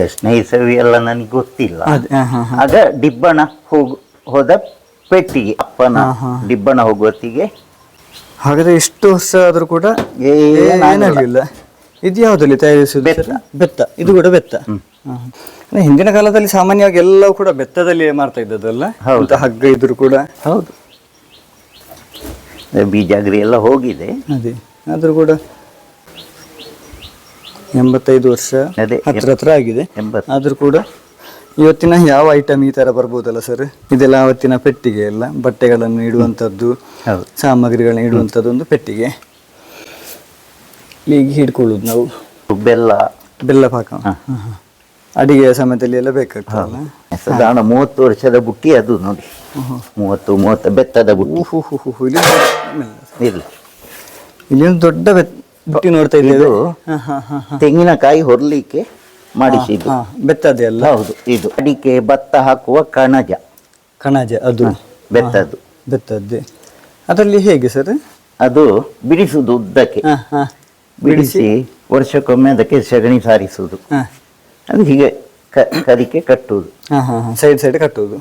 ಎಷ್ಟನೇ ಇಸವಿ ಎಲ್ಲ ನನಗೆ ಗೊತ್ತಿಲ್ಲ. ಆಗ ಡಿಬ್ಬಣ ಹೋದ ಪೆಟ್ಟಿಗೆ, ಅಪ್ಪನ ಡಿಬ್ಬಣ ಹೋಗುವತ್ತಿಗೆ. ಹಾಗಾದ್ರೆ ಇಷ್ಟು ವರ್ಷ ಆದ್ರೂ ಕೂಡ ಏನಾಗಲಿಲ್ಲ. ಇದು ಯಾವುದಲ್ಲಿ ತಯಾರಿಸುವುದು? ಬೆತ್ತ. ಇದು ಕೂಡ ಬೆತ್ತ. ಹಿಂದಿನ ಕಾಲದಲ್ಲಿ ಸಾಮಾನ್ಯವಾಗಿ ಎಲ್ಲವೂ ಕೂಡ ಬೆತ್ತದಲ್ಲಿ ಮಾಡ್ತಾ ಇದ್ದದಲ್ಲ, ಹಗ್ಗ ಇದ್ರು ಕೂಡ. ಹೌದು, ಬೀಜಾಗ್ರಿ ಎಲ್ಲ ಹೋಗಿದೆ. ಅದೇ ಆದ್ರೂ ಕೂಡ 85 ವರ್ಷ ಹತ್ರ ಆಗಿದೆ. ಆದ್ರೂ ಕೂಡ ಇವತ್ತಿನ ಯಾವ ಐಟಮ್ ಈ ತರ ಬರ್ಬೋದಲ್ಲ ಸರ್? ಇದೆಲ್ಲ ಅವತ್ತಿನ ಪೆಟ್ಟಿಗೆ, ಎಲ್ಲ ಬಟ್ಟೆಗಳನ್ನು ಇಡುವಂಥದ್ದು, ಸಾಮಗ್ರಿಗಳನ್ನ ಇಡುವಂಥದ್ದು ಒಂದು ಪೆಟ್ಟಿಗೆ. ಈಗ ಹಿಡ್ಕೊಳ್ಳುದು ನಾವು ಬೆಲ್ಲ ಪಾಕ ಅಡಿಗೆ ಸಮಯದಲ್ಲಿ ಎಲ್ಲ ಬೇಕಾಗ್ತದಲ್ಲ. ಸಾಧಾರಣ 30 ವರ್ಷದ ಬುಟ್ಟಿ ಅದು ನೋಡಿ. 30 ಬೆತ್ತದ ಬುಟ್ಟಿ. ಇಲ್ಲಿ ಒಂದು ದೊಡ್ಡ ಬುಟ್ಟಿ ನೋಡ್ತಾ ಇದ್ದೇವೆ. ತೆಂಗಿನಕಾಯಿ ಹೊರಲಿಕ್ಕೆ ಮಾಡಿಸಿದ್ದು ಬೆತ್ತದೇ ಅಲ್ಲ? ಹೌದು. ಇದು ಅಡಿಕೆ ಭತ್ತ ಹಾಕುವ ಕಣಜ. ಅದು ಬೆತ್ತದ್ದು. ಬೆತ್ತದ್ದೇ. ಅದರಲ್ಲಿ ಹೇಗೆ ಸರ್? ಅದು ಬಿಡಿಸುವುದು ಉದ್ದಕ್ಕೆ ಬಿಡಿಸಿ ವರ್ಷಕ್ಕೊಮ್ಮೆ ಅದಕ್ಕೆ ಸಗಣಿ ಸಾರಿಸುವುದು. ಅದು ಹೀಗೆ ಕದಿಕೆ ಕಟ್ಟುವುದು, ಸೈಡ್ ಕಟ್ಟುವುದು.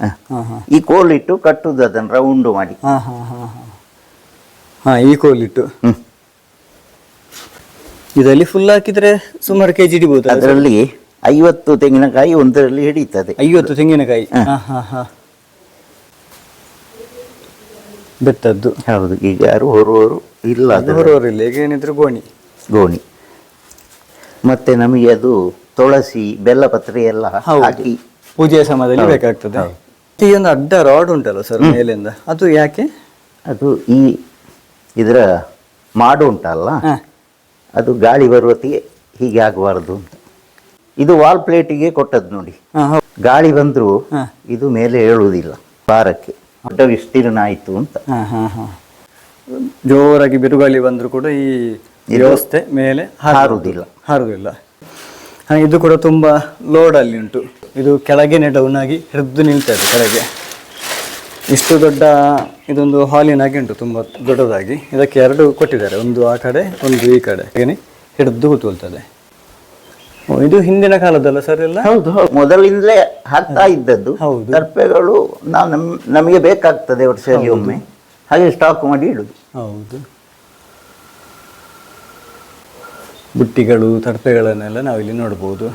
ಈ ಕೋಲಿಟ್ಟು ಕಟ್ಟುವುದು, ಅದನ್ನು ರೌಂಡು ಮಾಡಿ. ಈ ಕೋಲಿಟ್ಟು ಇದರಲ್ಲಿ ಫುಲ್ ಹಾಕಿದ್ರೆ ಸುಮಾರು ಕೆಜಿ ಹಿಡಿಬಹುದು. ಅದರಲ್ಲಿ 50 ತೆಂಗಿನಕಾಯಿ ಒಂದರಲ್ಲಿ ಹಿಡಿತದೆ. 50 ತೆಂಗಿನಕಾಯಿ. ಬೆತ್ತದ್ದು. ಹೌದು, ಈಗ ಯಾರು ಹೊರುವವರು ಇಲ್ಲ, ಅದು ಹೊರೋರಿಲ್ಲ, ಈಗ ಏನಿದ್ರು ಗೋಣಿ. ಗೋಣಿ. ಮತ್ತೆ ನಮಗೆ ಅದು ತುಳಸಿ ಬೆಲ್ಲಪತ್ರೆ ಎಲ್ಲ ಹಾಕಿ ಪೂಜೆಯ ಸಮಯದಲ್ಲಿ ಬೇಕಾಗ್ತದೆ. ಈ ಒಂದು ಅಡ್ಡ ರಾಡ್ ಉಂಟಲ್ಲ ಸರ್ ಮೇಲಿಂದ, ಅದು ಯಾಕೆ? ಅದು ಇದರ ಮಾಡು ಉಂಟಲ್ಲ, ಅದು ಗಾಳಿ ಬರುವತ್ತಿಗೆ ಹೀಗೆ ಆಗಬಾರ್ದು ಅಂತ. ಇದು ವಾಲ್ ಪ್ಲೇಟಿಗೆ ಕೊಟ್ಟದ್ದು ನೋಡಿ. ಗಾಳಿ ಬಂದರೂ ಇದು ಮೇಲೆ ಹೇಳುವುದಿಲ್ಲ, ಭಾರಕ್ಕೆ ದೊಡ್ಡ ವಿಸ್ತೀರ್ಣ ಆಯಿತು ಅಂತ. ಜೋರಾಗಿ ಬಿರುಗಾಳಿ ಬಂದರೂ ಕೂಡ ಈ ವ್ಯವಸ್ಥೆ ಮೇಲೆ ಹಾರುವುದಿಲ್ಲ. ಇದು ಕೂಡ ತುಂಬಾ ಲೋಡ್ ಅಲ್ಲಿ ಉಂಟು. ಇದು ಕೆಳಗೆ ಡೌನ್ ಆಗಿ ಹಿಡಿದು ನಿಲ್ತದೆ ಕೆಳಗೆ. ಇಷ್ಟು ದೊಡ್ಡ ಇದೊಂದು ಹಾಲಿನಾಗಿ ಉಂಟು, ತುಂಬಾ ದೊಡ್ಡದಾಗಿ. ಇದಕ್ಕೆ 2 ಕೊಟ್ಟಿದ್ದಾರೆ, ಒಂದು ಆ ಕಡೆ ಒಂದು ಈ ಕಡೆ, ಹಿಡಿದು ಕೂತ್ಕೊಳ್ತದೆ. ಇದು ಹಿಂದಿನ ಕಾಲದಲ್ಲ ಸರ್ ಎಲ್ಲ? ಹೌದು, ಮೊದಲಿಂದಲೇ ಹಾಕ್ತಾ ಇದ್ದದ್ದು. ತರ್ಪೆಗಳು ನಮಗೆ ಬೇಕಾಗ್ತದೆ ವರ್ಷದಲ್ಲಿ ಒಮ್ಮೆ, ಹಾಗೆ ಸ್ಟಾಕ್ ಮಾಡಿ ಇಡುದು. ಹೌದು, ಬುಟ್ಟಿಗಳು ತರ್ಪೆಗಳನ್ನೆಲ್ಲ ನಾವಿಲ್ಲಿ ನೋಡ್ಬೋದು.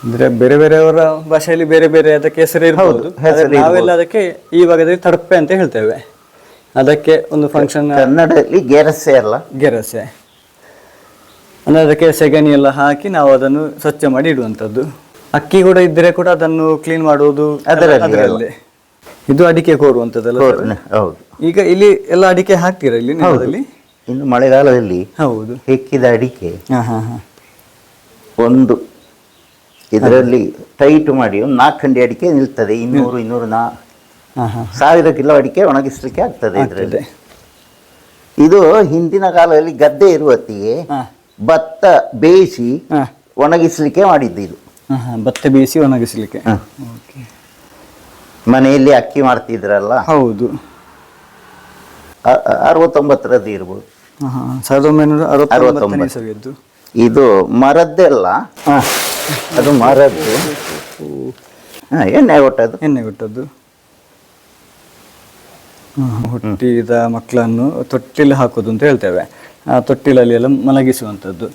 ಅಂದ್ರೆ ಬೇರೆ ಬೇರೆಯವರ ಭಾಷೆಯಲ್ಲಿ ಬೇರೆ ಬೇರೆ ಅದಕ್ಕೆ ಹೆಸರು ಇರಬಹುದು. ನಾವೆಲ್ಲ ಅದಕ್ಕೆ ಈ ಭಾಗದಲ್ಲಿ ತರ್ಪೆ ಅಂತ ಹೇಳ್ತೇವೆ. ಅದಕ್ಕೆ ಒಂದು ಫಂಕ್ಷನ್, ಕನ್ನಡದಲ್ಲಿ ಗೆರಸೆ ಅಲ್ಲ, ಗೆರಸೆ ಅಂದ್ರೆ ಅದಕ್ಕೆ ಸೆಗಣಿ ಎಲ್ಲ ಹಾಕಿ ನಾವು ಅದನ್ನು ಸ್ವಚ್ಛ ಮಾಡಿ ಇಡುವಂಥದ್ದು. ಅಕ್ಕಿ ಕೂಡ ಇದ್ದರೆ ಕೂಡ ಅದನ್ನು ಕ್ಲೀನ್ ಮಾಡುವುದು ಅದರಲ್ಲಿ. ಇದು ಅಡಿಕೆ ಕೋರುವಂಥದ್ದಲ್ಲ? ಹೌದು. ಈಗ ಇಲ್ಲಿ ಎಲ್ಲ ಅಡಿಕೆ ಹಾಕ್ತೀರಾ ಇಲ್ಲಿ ನೆಲದಲ್ಲಿ? ಇನ್ನು ಮಳೆಗಾಲದಲ್ಲಿ ಹೌದು, ಹೆಕ್ಕಿದ ಅಡಿಕೆ ಒಂದು ಇದರಲ್ಲಿ ಟೈಟ್ ಮಾಡಿ ಒಂದು 4 ಖಂಡಿ ಅಡಿಕೆ ನಿಲ್ತದೆ. 200-210 ಕಿಲೋ ಅಡಿಕೆ ಒಣಗಿಸ್ಲಿಕ್ಕೆ ಆಗ್ತದೆ ಇದರಲ್ಲಿ. ಇದು ಹಿಂದಿನ ಕಾಲದಲ್ಲಿ ಗದ್ದೆ ಇರುವತ್ತಿಗೆ ಭತ್ತ ಬೇಯಿಸಿ ಒಣಗಿಸ್ಲಿಕ್ಕೆ ಮಾಡಿದ್ದು ಇದು. ಭತ್ತ ಬೇಯಿಸಿ ಒಣಗಿಸ್ಲಿಕ್ಕೆ. ಮನೆಯಲ್ಲಿ ಅಕ್ಕಿ ಮಾಡ್ತಿದ್ರಲ್ಲ, ಹೌದು. 69ರದ್ದು ಇರ್ಬೋದು, 1969. ಇದು ಮರದ್ದೆಲ್ಲ, ಅದು ಮರದ್ದು. ಎಣ್ಣೆ ಕೊಟ್ಟದ್ದು. ಹುಟ್ಟಿದ ಮಕ್ಕಳನ್ನು ತೊಟ್ಟಿಲು ಹಾಕೋದು ಅಂತ ಹೇಳ್ತೇವೆ. ಆ ತೊಟ್ಟಿಲಲ್ಲಿ ಎಲ್ಲ ಮಲಗಿಸುವಂಥದ್ದು.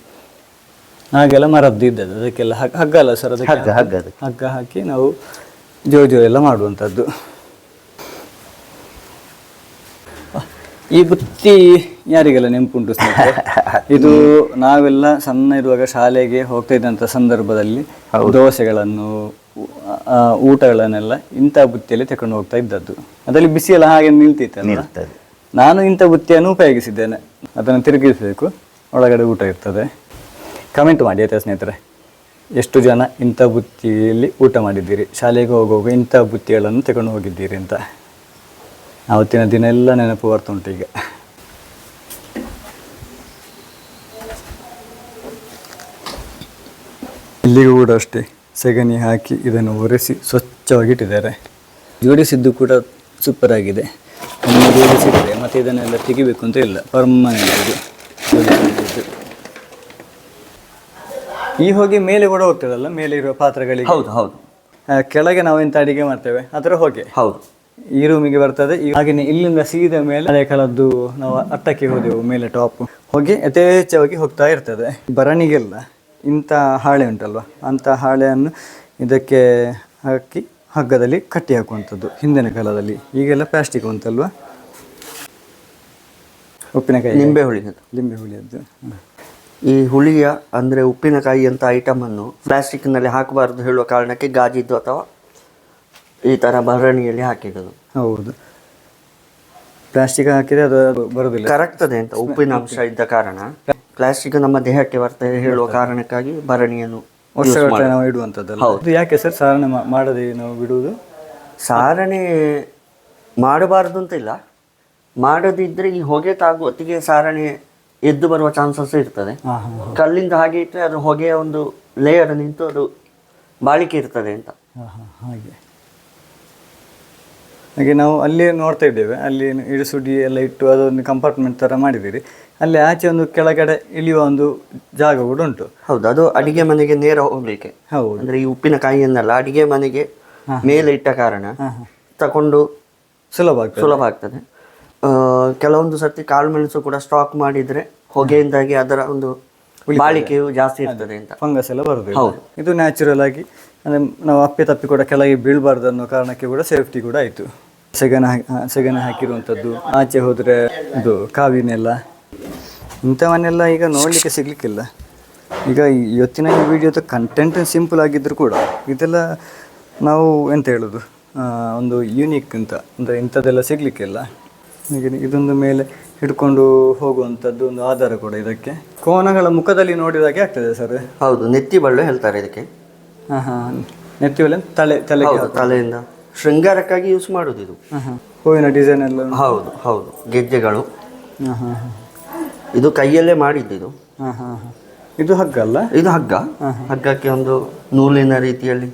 ಹಾಗೆಲ್ಲ ಮರದ್ದು ಇದ್ದದ್ದು. ಅದಕ್ಕೆಲ್ಲ ಹಗ್ಗ ಅಲ್ಲ ಸರ್? ಅದಕ್ಕೆ ಹಗ್ಗ ಹಾಕಿ ನಾವು ಜೋ ಎಲ್ಲ ಮಾಡುವಂಥದ್ದು. ಈ ಬುತ್ತಿ ಯಾರಿಗೆಲ್ಲ ನೆನಪುಂಟು ಸ್ನೇಹಿತರೆ? ಇದು ನಾವೆಲ್ಲ ಸಣ್ಣ ಇರುವಾಗ ಶಾಲೆಗೆ ಹೋಗ್ತಾ ಇದ್ದಂಥ ಸಂದರ್ಭದಲ್ಲಿ ದೋಸೆಗಳನ್ನು ಊಟಗಳನ್ನೆಲ್ಲ ಇಂಥ ಬುತ್ತಿಯಲ್ಲಿ ತಗೊಂಡು ಹೋಗ್ತಾ ಇದ್ದದ್ದು. ಅದರಲ್ಲಿ ಬಿಸಿ ಎಲ್ಲ ಹಾಗೆ ನಿಲ್ತಿತ್ತಲ್ಲ. ನಾನು ಇಂಥ ಬುತ್ತಿಯನ್ನು ಉಪಯೋಗಿಸಿದ್ದೇನೆ. ಅದನ್ನು ತಿರುಗಿಸಬೇಕು, ಒಳಗಡೆ ಊಟ ಇರ್ತದೆ. ಕಮೆಂಟ್ ಮಾಡಿ ಆಯ್ತಾ ಸ್ನೇಹಿತರೆ, ಎಷ್ಟು ಜನ ಇಂಥ ಬುತ್ತಿಯಲ್ಲಿ ಊಟ ಮಾಡಿದ್ದೀರಿ, ಶಾಲೆಗೆ ಹೋಗುವಾಗ ಇಂಥ ಬುತ್ತಿಗಳನ್ನು ತಗೊಂಡು ಹೋಗಿದ್ದೀರಿ ಅಂತ. ಆವತ್ತಿನ ದಿನ ಎಲ್ಲ ನೆನಪು ಬರ್ತುಂಟು ಈಗ. ಇಲ್ಲಿಗೂ ಕೂಡ ಅಷ್ಟೇ ಸೆಗಣಿ ಹಾಕಿ ಇದನ್ನು ಒರೆಸಿ ಸ್ವಚ್ಛವಾಗಿಟ್ಟಿದ್ದಾರೆ. ಜೋಡಿಸಿದ್ದು ಕೂಡ ಸೂಪರ್ ಆಗಿದೆ. ಒಮ್ಮೆ ಜೋಡಿಸಿದರೆ ಮತ್ತೆ ಇದನ್ನೆಲ್ಲ ತೆಗಿಬೇಕು ಅಂತ ಇಲ್ಲ, ಪರ್ಮನೆಂಟ್ ಇದು. ಈ ಹೋಗಿ ಮೇಲೆ ಕೂಡ ಹೋಗ್ತದಲ್ಲ, ಮೇಲೆ ಇರುವ ಪಾತ್ರೆಗಳಿಗೆ. ಹೌದು. ಕೆಳಗೆ ನಾವು ಎಂತ ಅಡಿಗೆ ಮಾಡ್ತೇವೆ ಅದರ ಹೊಗೆ ಈ ರೂಮಿಗೆ ಬರ್ತದೆ. ಹಾಗೆಯೇ ಇಲ್ಲಿಂದ ಸೀದ ಮೇಲೆ ಹಳೆ ಕಾಲದ್ದು ನಾವು ಅಟ್ಟಕ್ಕೆ ಹೋದೆವು, ಮೇಲೆ ಟಾಪ್ ಹೊಗೆ ಯಥೇಚ್ಛವಾಗಿ ಹೋಗ್ತಾ ಇರ್ತದೆ. ಭರಣಿಗೆಲ್ಲ ಇಂಥ ಹಾಳೆ ಉಂಟಲ್ವ, ಅಂಥ ಹಾಳೆಯನ್ನು ಇದಕ್ಕೆ ಹಾಕಿ ಹಗ್ಗದಲ್ಲಿ ಕಟ್ಟಿ ಹಾಕುವಂಥದ್ದು ಹಿಂದಿನ ಕಾಲದಲ್ಲಿ. ಈಗೆಲ್ಲ ಪ್ಲಾಸ್ಟಿಕ್ ಉಂಟಲ್ವ. ಉಪ್ಪಿನಕಾಯಿ, ಲಿಂಬೆ ಹುಳಿಯದ್ದು. ಈ ಹುಳಿಯ ಅಂದರೆ ಉಪ್ಪಿನಕಾಯಿ ಅಂತ ಐಟಮನ್ನು ಪ್ಲಾಸ್ಟಿಕ್ನಲ್ಲಿ ಹಾಕಬಾರ್ದು ಹೇಳುವ ಕಾರಣಕ್ಕೆ ಗಾಜಿದ್ದು ಅಥವಾ ಈ ಥರ ಭರಣಿಯಲ್ಲಿ ಹಾಕಿರೋದು. ಹೌದು, ಪ್ಲಾಸ್ಟಿಕ್ ಹಾಕಿದರೆ ಅದು ಬರೋದಿಲ್ಲ, ಕರಗ್ತದೆ ಅಂತ ಉಪ್ಪಿನ ಅಂಶ ಇದ್ದ ಕಾರಣ. ಪ್ಲಾಸ್ಟಿಕ್ ನಮ್ಮ ದೇಹಕ್ಕೆ ಬರ್ತದೆ ಹೇಳುವ ಕಾರಣಕ್ಕಾಗಿ ಭರಣಿಯನ್ನು ವರ್ಷಗಟ್ಟಲೆ ನಾವು ಇಡುವಂಥದ್ದಲ್ಲ. ಇದು ಯಾಕೆ ಸರ್ ಸಾರಣೆ ಮಾಡದೆ ನಾವು ಬಿಡುವುದು? ಸಾರಣೆ ಮಾಡಬಾರ್ದು ಅಂತ ಇಲ್ಲ, ಮಾಡದಿದ್ದರೆ ಈ ಹೊಗೆ ತಾಗುವತ್ತಿಗೆ ಸಾರಣೆ ಎದ್ದು ಬರುವ ಚಾನ್ಸಸ್ ಇರ್ತದೆ. ಕಲ್ಲಿಂದ ಹಾಗೆ ಇಟ್ಟರೆ ಅದು ಹೊಗೆಯ ಒಂದು ಲೇಯರ್ ನಿಂತು ಅದು ಬಾಳಿಕೆ ಇರ್ತದೆ ಅಂತ. ಹಾಗೆ ನಾವು ಅಲ್ಲಿ ನೋಡ್ತಾ ಇದ್ದೇವೆ, ಅಲ್ಲಿ ಇಳಿಸುಡಿ ಎಲ್ಲ ಇಟ್ಟು ಅದೊಂದು ಕಂಪಾರ್ಟ್ಮೆಂಟ್ ಥರ ಮಾಡಿದ್ದೀರಿ. ಅಲ್ಲಿ ಆಚೆ ಒಂದು ಕೆಳಗಡೆ ಇಳಿಯುವ ಒಂದು ಜಾಗ ಕೂಡ ಉಂಟು. ಹೌದು, ಅದು ಅಡಿಗೆ ಮನೆಗೆ ನೇರ ಹೋಗ್ಲಿಕ್ಕೆ. ಹೌದು, ಅಂದರೆ ಈ ಉಪ್ಪಿನಕಾಯಿಯನ್ನೆಲ್ಲ ಅಡಿಗೆ ಮನೆಗೆ ಮೇಲೆ ಇಟ್ಟ ಕಾರಣ ತಕೊಂಡು ಸುಲಭ ಆಗ್ತದೆ. ಕೆಲವೊಂದು ಸರ್ತಿ ಕಾಳು ಮೆಣಸು ಕೂಡ ಸ್ಟಾಕ್ ಮಾಡಿದರೆ ಹೊಗೆಯಿಂದಾಗಿ ಅದರ ಒಂದು ಬಾಳಿಕೆಯು ಜಾಸ್ತಿ ಇರ್ತದೆ ಅಂತ, ಫಂಗಸ್ ಎಲ್ಲ ಬರುದು. ಹೌದು, ಇದು ನ್ಯಾಚುರಲ್ ಆಗಿ ಅಂದರೆ ನಾವು ಅಪ್ಪಿ ತಪ್ಪಿ ಕೂಡ ಕೆಳಗೆ ಬೀಳಬಾರ್ದು ಅನ್ನೋ ಕಾರಣಕ್ಕೆ ಕೂಡ ಸೇಫ್ಟಿ ಕೂಡ ಆಯಿತು. ಸೆಗಣಿ ಹಾಕಿರುವಂಥದ್ದು, ಆಚೆ ಹೋದರೆ ಇದು ಕಾವಿನೆಲ್ಲ, ಇಂಥವನ್ನೆಲ್ಲ ಈಗ ನೋಡಲಿಕ್ಕೆ ಸಿಗಲಿಕ್ಕಿಲ್ಲ. ಈಗ ಇವತ್ತಿನ ಈ ವಿಡಿಯೋದ ಕಂಟೆಂಟ್ ಸಿಂಪಲ್ ಆಗಿದ್ದರೂ ಕೂಡ ಇದೆಲ್ಲ ನಾವು ಎಂತ ಹೇಳೋದು, ಒಂದು ಯೂನಿಕ್ ಅಂತ ಅಂದರೆ ಇಂಥದ್ದೆಲ್ಲ ಸಿಗಲಿಕ್ಕಿಲ್ಲ. ಈಗ ಇದೊಂದು ಮೇಲೆ ಹಿಡ್ಕೊಂಡು ಹೋಗುವಂಥದ್ದು ಒಂದು ಆಧಾರ ಕೂಡ ಇದಕ್ಕೆ. ಕೋನಗಳ ಮುಖದಲ್ಲಿ ನೋಡಿದಾಗೆ ಆಗ್ತದೆ ಸರ್. ಹೌದು, ನೆತ್ತಿ ಬಳ್ಳು ಹೇಳ್ತಾರೆ ಇದಕ್ಕೆ. ನೆತ್ತಿ ಬಳ್ಳು ತಲೆಗೆ ತಲೆಯಿಂದ ಶೃಂಗಾರಕ್ಕಾಗಿ ಯೂಸ್ ಮಾಡೋದು ಇದು. ಹೂವಿನ ಡಿಸೈನ್ ಎಲ್ಲ. ಹೌದು ಹೌದು, ಗೆಜ್ಜೆಗಳು. ಇದು ಕೈಯಲ್ಲೇ ಮಾಡಿದ್ದು ಇದು. ಇದು ಹಗ್ಗ ಅಲ್ಲ? ಇದು ಹಗ್ಗ. ಹಗ್ಗಕ್ಕೆ ಒಂದು ನೂಲಿನ ರೀತಿಯಲ್ಲಿ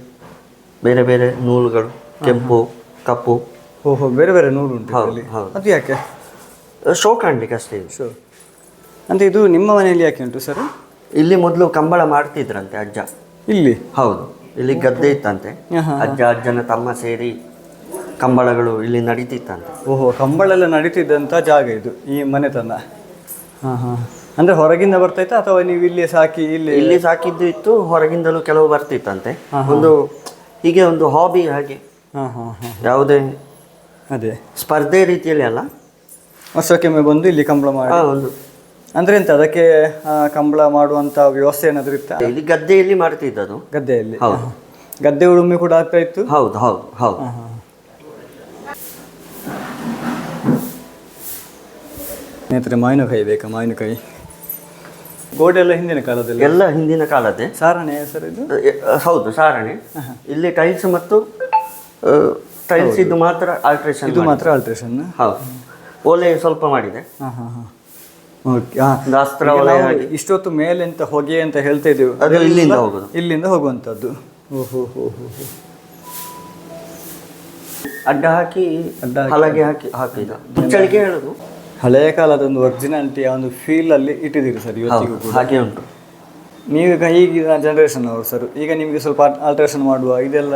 ಬೇರೆ ಬೇರೆ ನೂಲುಗಳು, ಕೆಂಪು, ಕಪ್ಪು. ಓಹೋ, ಬೇರೆ ಬೇರೆ ನೂಲು ಉಂಟು. ಹೌದು ಹೌದು. ಅದು ಯಾಕೆ? ಶೋ ಕಾಣ್ಲಿಕ್ಕೆ ಅಷ್ಟೇ ಇದು. ಶೋ ಅಂದರೆ ಇದು ನಿಮ್ಮ ಮನೆಯಲ್ಲಿ ಯಾಕೆ ಉಂಟು ಸರ್? ಇಲ್ಲಿ ಮೊದಲು ಕಂಬಳ ಮಾಡ್ತಿದ್ರಂತೆ ಅಜ್ಜ. ಇಲ್ಲಿ? ಹೌದು, ಇಲ್ಲಿ ಗದ್ದೆ ಇತ್ತಂತೆ. ಅಜ್ಜ ಅಜ್ಜನ ತಮ್ಮ ಸೇರಿ ಕಂಬಳಗಳು ಇಲ್ಲಿ ನಡೀತಿತ್ತಂತೆ. ಓಹೋ, ಕಂಬಳ ಎಲ್ಲ ನಡೀತಿದ್ದಂಥ ಜಾಗ ಇದು, ಈ ಮನೆತನ. ಅಂದರೆ ಹೊರಗಿಂದ ಬರ್ತಾಯ್ತಾ ಅಥವಾ ನೀವು ಇಲ್ಲಿ ಸಾಕಿ ಇಲ್ಲಿ ಸಾಕಿದ್ದು ಇತ್ತು, ಹೊರಗಿಂದಲೂ ಕೆಲವು ಬರ್ತಿತ್ತಂತೆ. ಒಂದು ಹೀಗೆ ಒಂದು ಹಾಬಿ ಹಾಗೆ. ಯಾವುದೇ ಅದೇ ಸ್ಪರ್ಧೆ ರೀತಿಯಲ್ಲಿ ಅಲ್ಲ, ವರ್ಷಕ್ಕೊಮ್ಮೆ ಬಂದು ಇಲ್ಲಿ ಕಂಬಳ ಮಾಡಿ ಒಂದು. ಅಂದ್ರೆ ಎಂತ ಅದಕ್ಕೆ ಕಂಬಳ ಮಾಡುವಂತ ವ್ಯವಸ್ಥೆ ಏನಾದ್ರು ಇತ್ತ? ಇಲ್ಲಿ ಗದ್ದೆಯಲ್ಲಿ ಮಾಡ್ತಿದ್ದದು. ಗದ್ದೆಯಲ್ಲಿ? ಗದ್ದೆ ಉಳುಮೆ ಕೂಡ ಆಗ್ತಾ ಇತ್ತು. ಹೌದು ಹೌದು ಹೌದು. ಸ್ನೇಹಿತರೆ, ಮಾವಿನಕಾಯಿ ಬೇಕಾ? ಮಾವಿನಕಾಯಿ ಗೋಡೆ ಎಲ್ಲ ಹಿಂದಿನ ಕಾಲದಲ್ಲಿ? ಎಲ್ಲ ಹಿಂದಿನ ಕಾಲದ್ದೇ. ಸಾರಣೆ ಸರ್ ಇದು? ಹೌದು, ಸಾರಣೆ. ಇಲ್ಲಿ ಟೈಲ್ಸ್ ಮತ್ತು ಟೈಲ್ಸ್ ಇದು ಮಾತ್ರ ಆಲ್ಟ್ರೇಷನ್. ಇದು ಮಾತ್ರ ಆಲ್ಟ್ರೇಷನ್? ಹೌದು. ಓಲೆ ಸ್ವಲ್ಪ ಮಾಡಿದೆ. ಇಷ್ಟೊತ್ತು ಮೇಲೆ ಅಂತ ಹೊಗೆ ಅಂತ ಹೇಳ್ತಾ ಇದ್ದೀವಿ, ಅದು ಇಲ್ಲಿಂದ ಹೋಗುದು, ಇಲ್ಲಿಂದ ಹೋಗುವಂಥದ್ದು. ಓಹೋ ಹೋ ಹೋ. ಅಡ್ಡ ಹಾಕಿ ಹಲಗೆ ಹಾಕಿದ ಮುಚ್ಚಳಿಕೆ ಹೇಳುದು. ಹಳೆಯ ಕಾಲದ ಒಂದು ಒರಿಜಿನಾಲಿಟಿ, ಒಂದು ಫೀಲ್ ಅಲ್ಲಿ ಇಟ್ಟಿದ್ದೀರಿ ಸರ್ ಇವತ್ತಿಗೂ ಕೂಡ. ಹಾಗೆ ಉಂಟು. ನೀವೀಗ ಈಗಿನ ಜನರೇಷನ್ ಅವರು ಸರ್, ಈಗ ನಿಮಗೆ ಸ್ವಲ್ಪ ಆಲ್ಟ್ರೇಷನ್ ಮಾಡುವ ಇದೆಲ್ಲ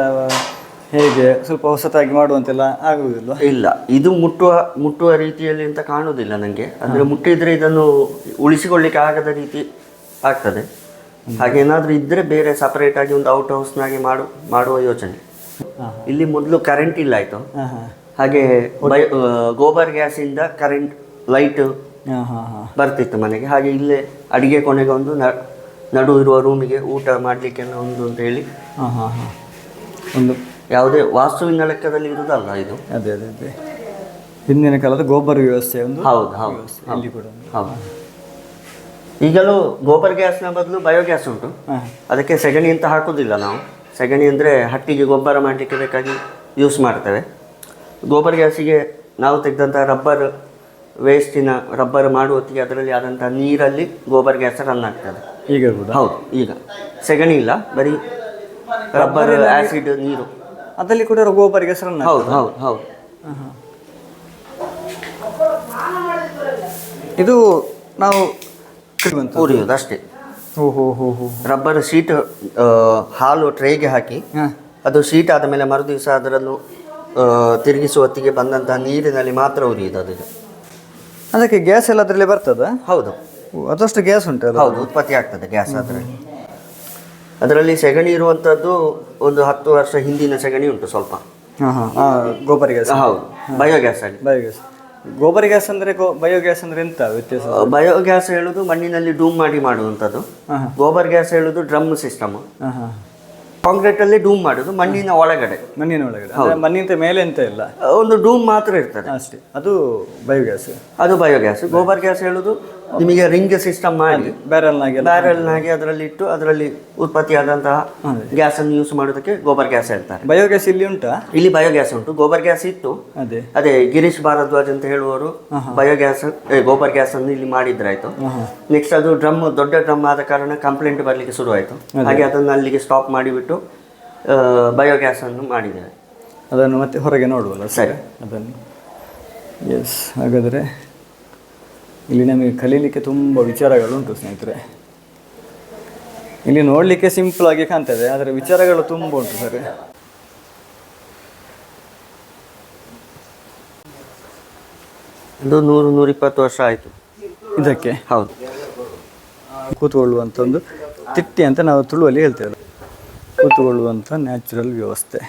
ಹೇಗೆ ಸ್ವಲ್ಪ ಹೊಸತಾಗಿ ಮಾಡುವಂತೆಲ್ಲ ಆಗುವುದಿಲ್ಲ? ಇಲ್ಲ, ಇದು ಮುಟ್ಟುವ ರೀತಿಯಲ್ಲಿ ಅಂತ ಕಾಣುವುದಿಲ್ಲ ನನಗೆ. ಅಂದರೆ ಮುಟ್ಟಿದ್ರೆ ಇದನ್ನು ಉಳಿಸಿಕೊಳ್ಳಿಕ್ಕೆ ಆಗದ ರೀತಿ ಆಗ್ತದೆ. ಹಾಗೇನಾದರೂ ಇದ್ದರೆ ಬೇರೆ ಸಪರೇಟ್ ಆಗಿ ಒಂದು ಔಟ್ ಹೌಸ್ನಾಗೆ ಮಾಡುವ ಯೋಚನೆ. ಇಲ್ಲಿ ಮೊದಲು ಕರೆಂಟ್ ಇಲ್ಲ ಆಯಿತು, ಹಾಗೆ ಗೋಬರ್ ಗ್ಯಾಸಿಂದ ಕರೆಂಟ್ ಲೈಟ್ ಬರ್ತಿತ್ತು ಮನೆಗೆ. ಹಾಗೆ ಇಲ್ಲೇ ಅಡಿಗೆ ಕೊನೆಗೆ ಒಂದು ನಡು ಇರುವ ರೂಮಿಗೆ ಊಟ ಮಾಡಲಿಕ್ಕೆಲ್ಲ ಒಂದು ಅಂತ ಹೇಳಿ ಒಂದು ಯಾವುದೇ ವಾಸ್ತುವಿನ ಲೆಕ್ಕದಲ್ಲಿ ಇರುವುದಲ್ಲ ಇದು. ಅದೇ ಅದೇ ಅದೇ ಹಿಂದಿನ ಕಾಲದ ಗೋಬರ್ ವ್ಯವಸ್ಥೆ ಒಂದು. ಹೌದು ಹೌದು, ಇಲ್ಲಿ ಕೂಡ ಹೌದು. ಈಗಲೂ ಗೋಬರ್ ಗ್ಯಾಸ್ನ ಬದಲು ಬಯೋಗ್ಯಾಸ್ ಉಂಟು. ಅದಕ್ಕೆ ಸೆಗಣಿ ಅಂತ ಹಾಕೋದಿಲ್ಲ ನಾವು. ಸೆಗಣಿ ಅಂದರೆ ಹಟ್ಟಿಗೆ ಗೊಬ್ಬರ ಮಾಡಲಿಕ್ಕೆ ಬೇಕಾಗಿ ಯೂಸ್ ಮಾಡ್ತೇವೆ. ಗೋಬರ್ ಗ್ಯಾಸಿಗೆ ನಾವು ತೆಗೆದಂಥ ರಬ್ಬರ್ ವೇಸ್ಟಿನ ರಬ್ಬರ್ ಮಾಡುವ ಹೊತ್ತಿಗೆ ಅದರಲ್ಲಿ ಆದಂಥ ನೀರಲ್ಲಿ ಗೋಬರ್ ಗ್ಯಾಸ್ ರನ್ ಆಗ್ತದೆ ಈಗ ಕೂಡ. ಹೌದು, ಈಗ ಸೆಗಣಿ ಇಲ್ಲ, ಬರೀ ರಬ್ಬರ್ ಆ್ಯಸಿಡ್ ನೀರು, ಅದರಲ್ಲಿ ಕೂಡ ಗೋಬರ್ ಗ್ಯಾಸ್ ರನ್. ಹೌದು ಹೌದು ಹೌದು. ಇದು ನಾವು ಉರಿಯುವುದು ಅಷ್ಟೇ. ಓಹೋ ಹೋ ಹೋ. ರಬ್ಬರ್ ಶೀಟ್ ಹಾಲು ಟ್ರೇಗೆ ಹಾಕಿ ಅದು ಶೀಟ್ ಆದ ಮೇಲೆ ಮರು ದಿವಸ ಅದನ್ನು ತಿರುಗಿಸುವ ಹೊತ್ತಿಗೆ ಬಂದಂತಹ ನೀರಿನಲ್ಲಿ ಮಾತ್ರ ಉರಿಯುವುದು ಅದು. ಅದಕ್ಕೆ ಗ್ಯಾಸ್ ಎಲ್ಲ ಅದರಲ್ಲಿ ಬರ್ತದ? ಹೌದು, ಅದಷ್ಟು ಗ್ಯಾಸ್ ಉಂಟು. ಹೌದು, ಉತ್ಪತ್ತಿ ಆಗ್ತದೆ ಗ್ಯಾಸ್ ಅದರಲ್ಲಿ. ಅದರಲ್ಲಿ ಸೆಗಣಿ ಇರುವಂಥದ್ದು ಒಂದು 10 ವರ್ಷ ಹಿಂದಿನ ಸೆಗಣಿ ಉಂಟು ಸ್ವಲ್ಪ. ಗೋಬರ್ ಗ್ಯಾಸ್? ಹೌದು, ಬಯೋಗ್ಯಾಸ್ ಅಲ್ಲಿ. ಬಯೋಗ್ಯಾಸ್, ಗೋಬರ್ ಗ್ಯಾಸ್ ಅಂದರೆ ಬಯೋಗ್ಯಾಸ್ ಅಂದರೆ ಎಂತ ವ್ಯತ್ಯಾಸ? ಬಯೋಗ್ಯಾಸ್ ಹೇಳುದು ಮಣ್ಣಿನಲ್ಲಿ ಡೂಮ್ ಮಾಡಿ ಮಾಡುವಂಥದ್ದು. ಗೋಬರ್ ಗ್ಯಾಸ್ ಹೇಳುದು ಡ್ರಮ್ ಸಿಸ್ಟಮ್. ಕಾಂಕ್ರೀಟ್ ಅಲ್ಲಿ ಡೂಮ್ ಮಾಡುದು ಮಣ್ಣಿನ ಒಳಗಡೆ. ಮಣ್ಣಿನ ಮೇಲೆ ಎಂತ ಇಲ್ಲ, ಒಂದು ಡೂಮ್ ಮಾತ್ರ ಇರ್ತದೆ ಅಷ್ಟೇ. ಅದು ಬಯೋಗ್ಯಾಸ್. ಅದು ಬಯೋಗ್ಯಾಸ್. ಗೋಬರ್ ಗ್ಯಾಸ್ ಹೇಳುದು ನಿಮಗೆ ರಿಂಗ್ ಸಿಸ್ಟಮ್ ಮಾಡಿ ಬ್ಯಾರಲ್ನಾಗೆ ಅದರಲ್ಲಿ ಇಟ್ಟು ಅದರಲ್ಲಿ ಉತ್ಪತ್ತಿಯಾದಂತಹ ಗ್ಯಾಸ್ ಅನ್ನು ಯೂಸ್ ಮಾಡೋದಕ್ಕೆ ಗೋಬರ್ ಗ್ಯಾಸ್ ಹೇಳ್ತಾರೆ. ಬಯೋಗ್ಯಾಸ್ ಇಲ್ಲಿ ಉಂಟಾ? ಇಲ್ಲಿ ಬಯೋಗ್ಯಾಸ್ ಉಂಟು. ಗೋಬರ್ ಗ್ಯಾಸ್ ಇತ್ತು. ಅದೇ ಗಿರೀಶ್ ಭಾರದ್ವಾಜ್ ಅಂತ ಹೇಳುವವರು ಬಯೋಗ್ಯಾಸ್ ಗೋಬರ್ ಗ್ಯಾಸ್ ಅನ್ನು ಇಲ್ಲಿ ಮಾಡಿದ್ರಾಯ್ತು. ನೆಕ್ಸ್ಟ್ ಅದು ದೊಡ್ಡ ಡ್ರಮ್ ಆದ ಕಾರಣ ಕಂಪ್ಲೇಂಟ್ ಬರ್ಲಿಕ್ಕೆ ಶುರು ಆಯ್ತು. ಹಾಗೆ ಅದನ್ನು ಅಲ್ಲಿಗೆ ಸ್ಟಾಪ್ ಮಾಡಿಬಿಟ್ಟು ಬಯೋಗ್ಯಾಸ್ ಅನ್ನು ಮಾಡಿದ್ದೇವೆ. ಅದನ್ನು ಮತ್ತೆ ಹೊರಗೆ ನೋಡುವಲ್ಲ ಸರಿ ಅದನ್ನು. ಎಸ್, ಹಾಗಾದರೆ ಇಲ್ಲಿ ನಮಗೆ ಕಲೀಲಿಕ್ಕೆ ತುಂಬ ವಿಚಾರಗಳುಂಟು ಸ್ನೇಹಿತರೆ. ಇಲ್ಲಿ ನೋಡಲಿಕ್ಕೆ ಸಿಂಪಲ್ ಆಗಿ ಕಾಣ್ತದೆ, ಆದರೆ ವಿಚಾರಗಳು ತುಂಬ ಉಂಟು ಸರ್. ಇದು 100-120 ವರ್ಷ ಆಯಿತು ಇದಕ್ಕೆ. ಹೌದು, ಕೂತ್ಕೊಳ್ಳುವಂಥ ಒಂದು ತಿಟ್ಟಿ ಅಂತ ನಾವು ತುಳುವಲ್ಲಿ ಹೇಳ್ತೇವೆ. ಕೂತ್ಕೊಳ್ಳುವಂಥ ನ್ಯಾಚುರಲ್ ವ್ಯವಸ್ಥೆ.